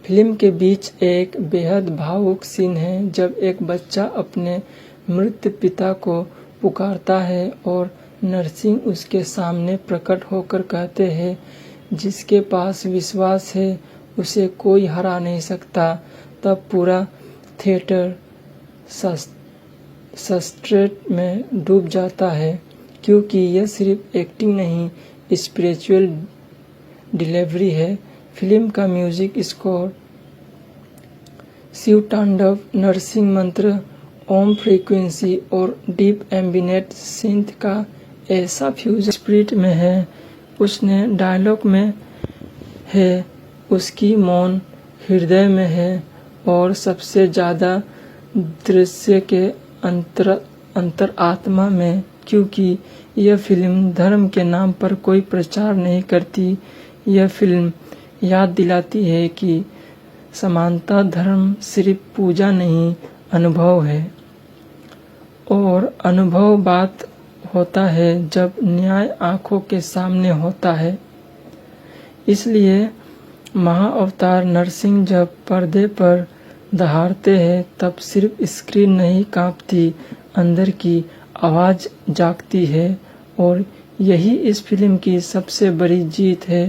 फिल्म के बीच एक बेहद भावुक सीन है जब एक बच्चा अपने मृत पिता को पुकारता है और नरसिंह उसके सामने प्रकट होकर कहते हैं, जिसके पास विश्वास है उसे कोई हरा नहीं सकता। तब पूरा थिएटर सस्ट्रेट में डूब जाता है, क्योंकि यह सिर्फ एक्टिंग नहीं, स्पिरिचुअल डिलीवरी है। फिल्म का म्यूजिक स्कोर शिव तांडव, नरसिंह मंत्र, ओम फ्रीक्वेंसी और डीप एम्बिनेट सिंथ का ऐसा फ्यूजन स्पिरिट में है, उसने डायलॉग में है, उसकी मौन हृदय में है और सबसे ज़्यादा दृश्य के अंतरात्मा में। क्योंकि यह फिल्म धर्म के नाम पर कोई प्रचार नहीं करती, यह फिल्म याद दिलाती है कि समानता धर्म सिर्फ पूजा नहीं, अनुभव है। और अनुभव बात होता है जब न्याय आंखों के सामने होता है। इसलिए महाअवतार नरसिंह जब पर्दे पर दहाड़ते हैं, तब सिर्फ स्क्रीन नहीं कांपती, अंदर की आवाज़ जागती है। और यही इस फिल्म की सबसे बड़ी जीत है।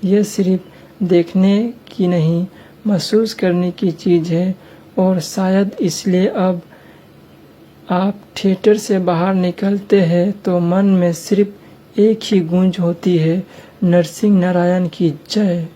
यह सिर्फ देखने की नहीं, महसूस करने की चीज़ है। और शायद इसलिए अब आप थिएटर से बाहर निकलते हैं तो मन में सिर्फ एक ही गूंज होती है, नरसिंह नारायण की जय।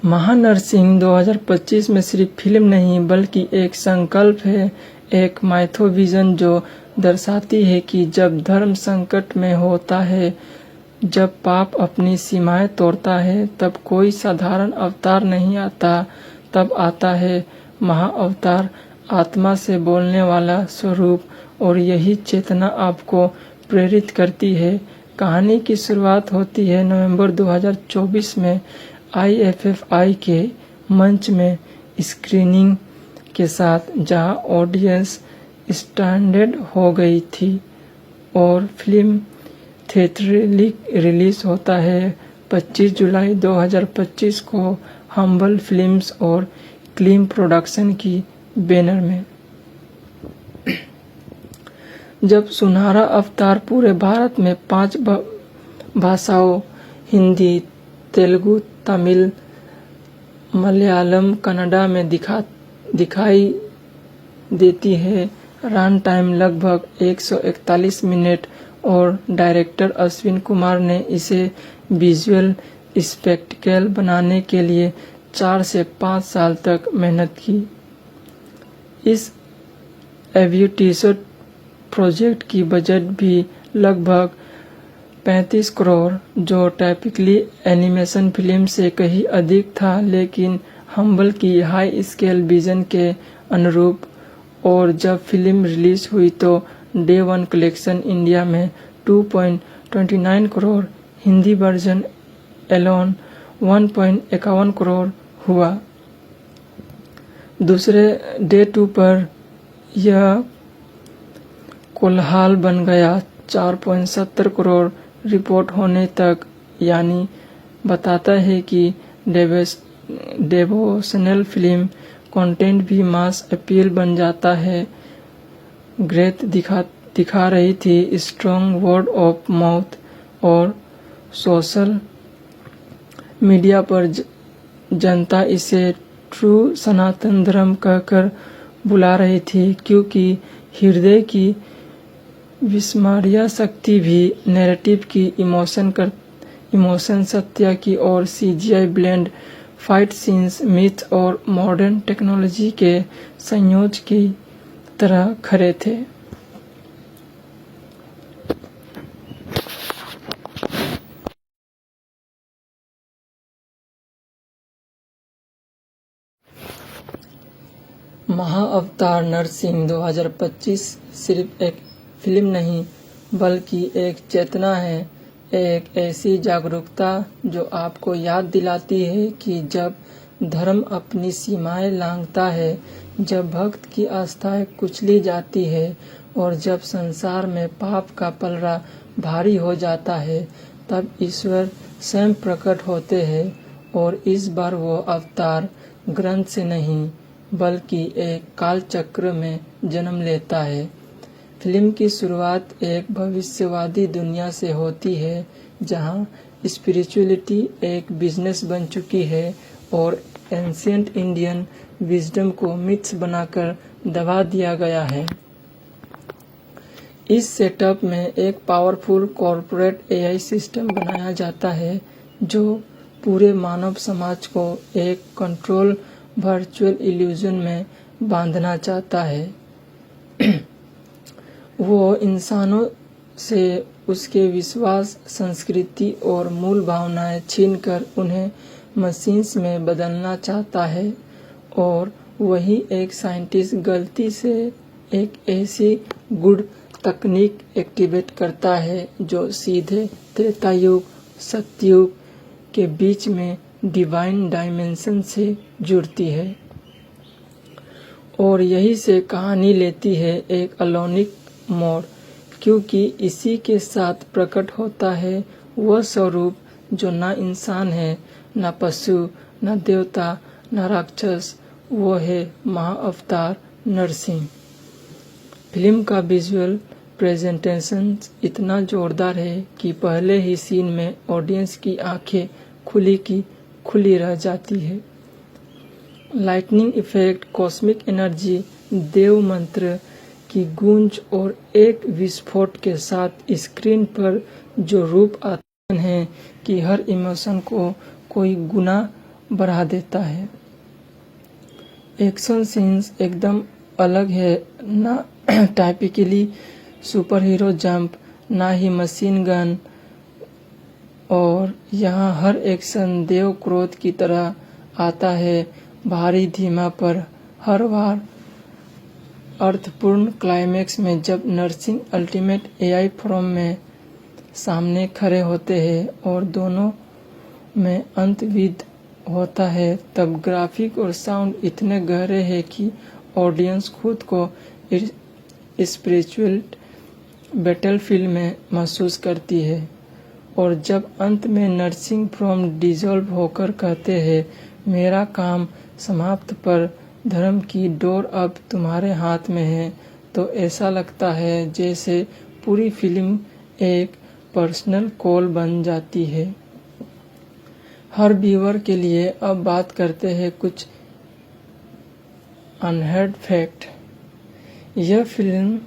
महानरसिंह 2025 में सिर्फ फिल्म नहीं बल्कि एक संकल्प है, एक माइथोविजन जो दर्शाती है कि जब धर्म संकट में होता है, जब पाप अपनी सीमाएं तोड़ता है, तब कोई साधारण अवतार नहीं आता, तब आता है महाअवतार, आत्मा से बोलने वाला स्वरूप। और यही चेतना आपको प्रेरित करती है। कहानी की शुरुआत होती है नवंबर 2024 में IFFI के मंच में स्क्रीनिंग के साथ, जहां ऑडियंस स्टैंडर्ड हो गई थी। और फिल्म थिएट्रिकली रिलीज होता है 25 जुलाई 2025 को हम्बल फिल्म्स और क्लीम प्रोडक्शन की बैनर में। जब सुनहरा अवतार पूरे भारत में 5 भाषाओं हिंदी, तेलुगु, तमिल, मलयालम कन्नड़ा में दिखाई देती है। रन टाइम लगभग 141 मिनट और डायरेक्टर अश्विन कुमार ने इसे विजुअल स्पेक्टिकल बनाने के लिए 4 से 5 साल तक मेहनत की। इस एम्बिशियस प्रोजेक्ट की बजट भी लगभग 35 करोड़, जो टाइपिकली एनिमेशन फिल्म से कहीं अधिक था, लेकिन हम्बल की हाई स्केल विजन के अनुरूप। और जब फिल्म रिलीज हुई तो डे वन कलेक्शन इंडिया में 2.29 करोड़, हिंदी वर्जन एलोन 1.51 करोड़ हुआ। दूसरे डे 2 पर यह कोलाहल बन गया 4.70 करोड़ रिपोर्ट होने तक, यानी बताता है कि डेवोशनल फिल्म कंटेंट भी मास अपील बन जाता है। ग्रेथ दिखा रही थी स्ट्रॉन्ग वर्ड ऑफ माउथ और सोशल मीडिया पर जनता इसे ट्रू सनातन धर्म कहकर बुला रही थी, क्योंकि हृदय की विस्मरणीय शक्ति भी नैरेटिव की इमोशन सत्य की और CGI blend fight scenes myth और मॉडर्न टेक्नोलॉजी के संयोजन की तरह खरे थे। महाअवतार नरसिंह 2025 सिर्फ एक फिल्म नहीं, बल्कि एक चेतना है, एक ऐसी जागरूकता जो आपको याद दिलाती है कि जब धर्म अपनी सीमाएं लांघता है, जब भक्त की आस्थाएं कुचली जाती है और जब संसार में पाप का पलड़ा भारी हो जाता है, तब ईश्वर स्वयं प्रकट होते हैं। और इस बार वो अवतार ग्रंथ से नहीं, बल्कि एक काल चक्र में जन्म लेता है। फिल्म की शुरुआत एक भविष्यवादी दुनिया से होती है, जहां स्पिरिचुअलिटी एक बिजनेस बन चुकी है और एंशिएंट इंडियन विजडम को मिथ्स बनाकर दबा दिया गया है। इस सेटअप में एक पावरफुल कॉर्पोरेट AI सिस्टम बनाया जाता है, जो पूरे मानव समाज को एक कंट्रोल वर्चुअल इल्यूजन में बांधना चाहता है। वो इंसानों से उसके विश्वास, संस्कृति और मूल भावनाएं छीनकर उन्हें मशीन्स में बदलना चाहता है। और वही एक साइंटिस्ट गलती से एक ऐसी गुड तकनीक एक्टिवेट करता है जो सीधे त्रेता युग सतयुग के बीच में डिवाइन डायमेंशन से जुड़ती है। और यही से कहानी लेती है एक अलौकिक मोड़, क्योंकि इसी के साथ प्रकट होता है वह स्वरूप जो ना इंसान है, ना पशु, ना देवता, ना राक्षस। वो है महाअवतार नरसिंह। फिल्म का विजुअल प्रेजेंटेशन इतना जोरदार है कि पहले ही सीन में ऑडियंस की आंखें खुली की खुली रह जाती है। लाइटनिंग इफेक्ट, कॉस्मिक एनर्जी, देव मंत्र की गूंज और एक विस्फोट के साथ स्क्रीन पर जो रूप आते हैं कि हर इमोशन को कोई गुना बढ़ा देता है। एक्शन सीन्स एकदम अलग है, ना टाइपिकली सुपर हीरो जंप, ना ही मशीन गन, और यहाँ हर एक्शन देव क्रोध की तरह आता है, भारी धीमा पर हर बार अर्थपूर्ण क्लाइमेक्स में जब नरसिंह अल्टीमेट AI फॉर्म में सामने खड़े होते हैं और दोनों में अंतविद होता है, तब ग्राफिक और साउंड इतने गहरे हैं कि ऑडियंस खुद को स्पिरिचुअल बैटलफील्ड में महसूस करती है। और जब अंत में नरसिंह फ्रॉम डिसॉल्व होकर कहते हैं, मेरा काम समाप्त पर धर्म की डोर अब तुम्हारे हाथ में है, तो ऐसा लगता है जैसे पूरी फिल्म एक पर्सनल कॉल बन जाती है। हर व्यूअर के लिए अब बात करते हैं कुछ अनहर्ड फैक्ट। यह फिल्म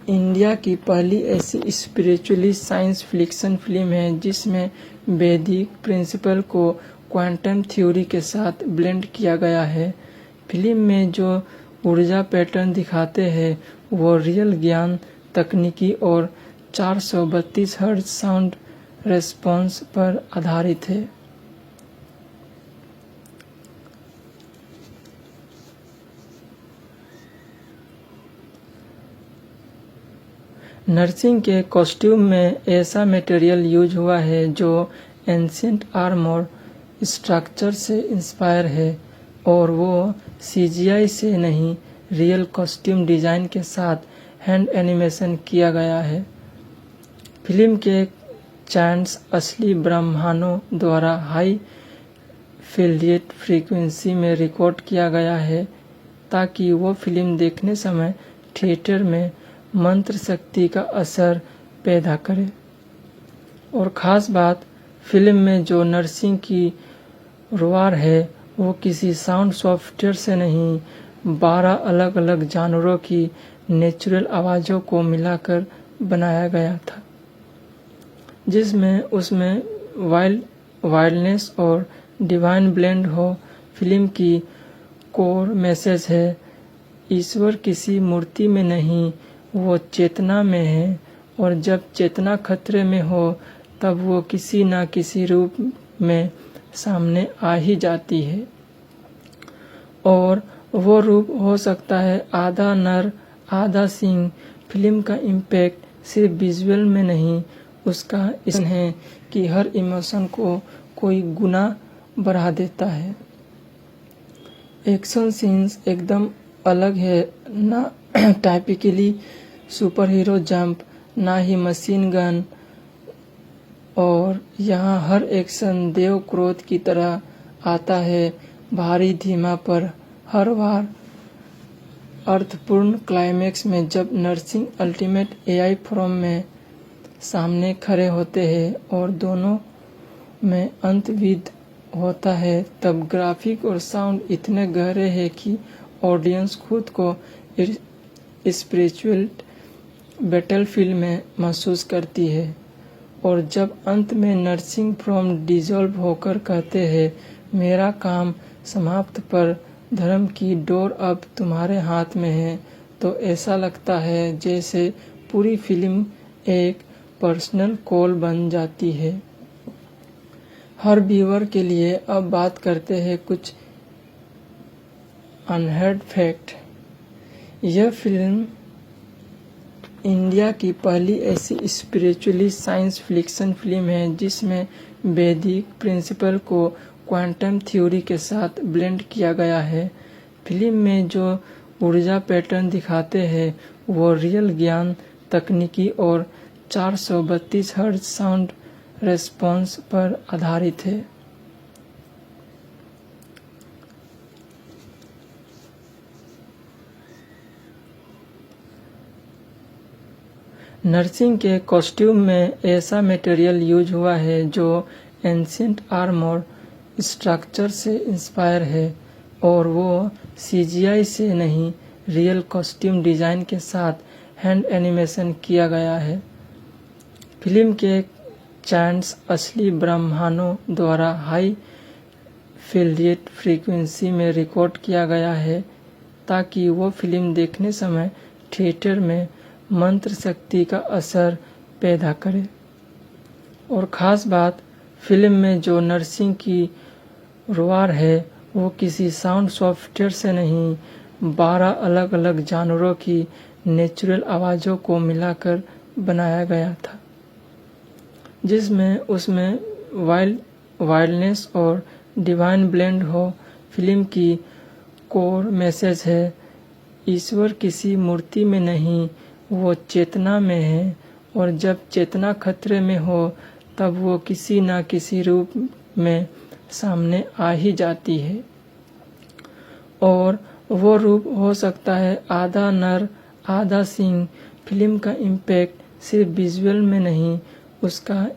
इंडिया की पहली ऐसी स्पिरिचुअलिस्ट साइंस फिक्शन फिल्म है जिसमें वैदिक प्रिंसिपल को क्वांटम थ्योरी के साथ ब्लेंड किया गया है। फिल्म में जो ऊर्जा पैटर्न दिखाते हैं वो रियल ज्ञान तकनीकी और 432 हर्ट्ज साउंड रेस्पॉन्स पर आधारित है। नर्सिंग के कॉस्ट्यूम में ऐसा मटेरियल यूज हुआ है जो एंशिएंट आर्मर स्ट्रक्चर से इंस्पायर है और वो सीजीआई से नहीं रियल कॉस्ट्यूम डिजाइन के साथ हैंड एनिमेशन किया गया है। फिल्म के चैंट्स असली ब्रह्मांडों द्वारा हाई फील्डेड फ्रीक्वेंसी में रिकॉर्ड किया गया है ताकि वो फिल्म देखने समय थिएटर में मंत्र शक्ति का असर पैदा करे। और ख़ास बात, फिल्म में जो नर्सिंग की रोआर है वो किसी साउंड सॉफ्टवेयर से नहीं 12 अलग अलग जानवरों की नेचुरल आवाज़ों को मिलाकर बनाया गया था, जिसमें उसमें वाइल्डनेस और डिवाइन ब्लेंड हो। फिल्म की कोर मैसेज है, ईश्वर किसी मूर्ति में नहीं, वो चेतना में है और जब चेतना खतरे में हो तब वो किसी न किसी रूप में सामने आ ही जाती है। और वो रूप हो सकता है आधा नर आधा सिंह। फिल्म का इम्पैक्ट सिर्फ विजुअल में नहीं, उसका इसमें है कि हर इमोशन को कोई गुना बढ़ा देता है। एक्शन सीन्स एकदम अलग है, ना टाइपिकली सुपर हीरो जंप, ना ही मशीन गन, और यहाँ हर एक्शन देव क्रोध की तरह आता है, भारी धीमा पर हर बार अर्थपूर्ण क्लाइमेक्स में जब नर्सिंग अल्टीमेट एआई फॉर्म में सामने खड़े होते हैं और दोनों में अंतविद होता है, तब ग्राफिक और साउंड इतने गहरे हैं कि ऑडियंस खुद को स्पिरिचुअल बैटलफील्ड में महसूस करती है। और जब अंत में नर्सिंग फॉर्म डिसॉल्व होकर कहते हैं मेरा काम समाप्त पर धर्म की डोर अब तुम्हारे हाथ में है, तो ऐसा लगता है जैसे पूरी फिल्म एक पर्सनल कॉल बन जाती है। हर व्यूअर के लिए अब बात करते हैं कुछ अनहर्ड फैक्ट। यह फिल्म इंडिया की पहली ऐसी स्पिरिचुअलिस्ट साइंस फिक्शन फिल्म है जिसमें वैदिक प्रिंसिपल को क्वांटम थ्योरी के साथ ब्लेंड किया गया है। फिल्म में जो ऊर्जा पैटर्न दिखाते हैं वो रियल ज्ञान तकनीकी और 432 हर्ट्ज साउंड रेस्पॉन्स पर आधारित है। नर्सिंग के कॉस्ट्यूम में ऐसा मटेरियल यूज हुआ है जो एंशिएंट आर्मर स्ट्रक्चर से इंस्पायर है और वो सीजीआई से नहीं रियल कॉस्ट्यूम डिजाइन के साथ हैंड एनिमेशन किया गया है। फिल्म के चैंट्स असली ब्रह्मांडों द्वारा हाई फील्डेड फ्रीक्वेंसी में रिकॉर्ड किया गया है ताकि वो फिल्म देखने समय थिएटर में मंत्र शक्ति का असर पैदा करे। और ख़ास बात, फिल्म में जो नर्सिंग की रोआर है वो किसी साउंड सॉफ्टवेयर से नहीं 12 अलग अलग जानवरों की नेचुरल आवाज़ों को मिलाकर बनाया गया था, जिसमें उसमें वाइल्डनेस और डिवाइन ब्लेंड हो। फिल्म की कोर मैसेज है, ईश्वर किसी मूर्ति में नहीं, वो चेतना में है और जब चेतना खतरे में हो तब वो किसी न किसी रूप में सामने आ ही जाती है। और वो रूप हो सकता है आधा नर आधा सिंह। फिल्म का इम्पैक्ट सिर्फ विजुअल में नहीं, उसका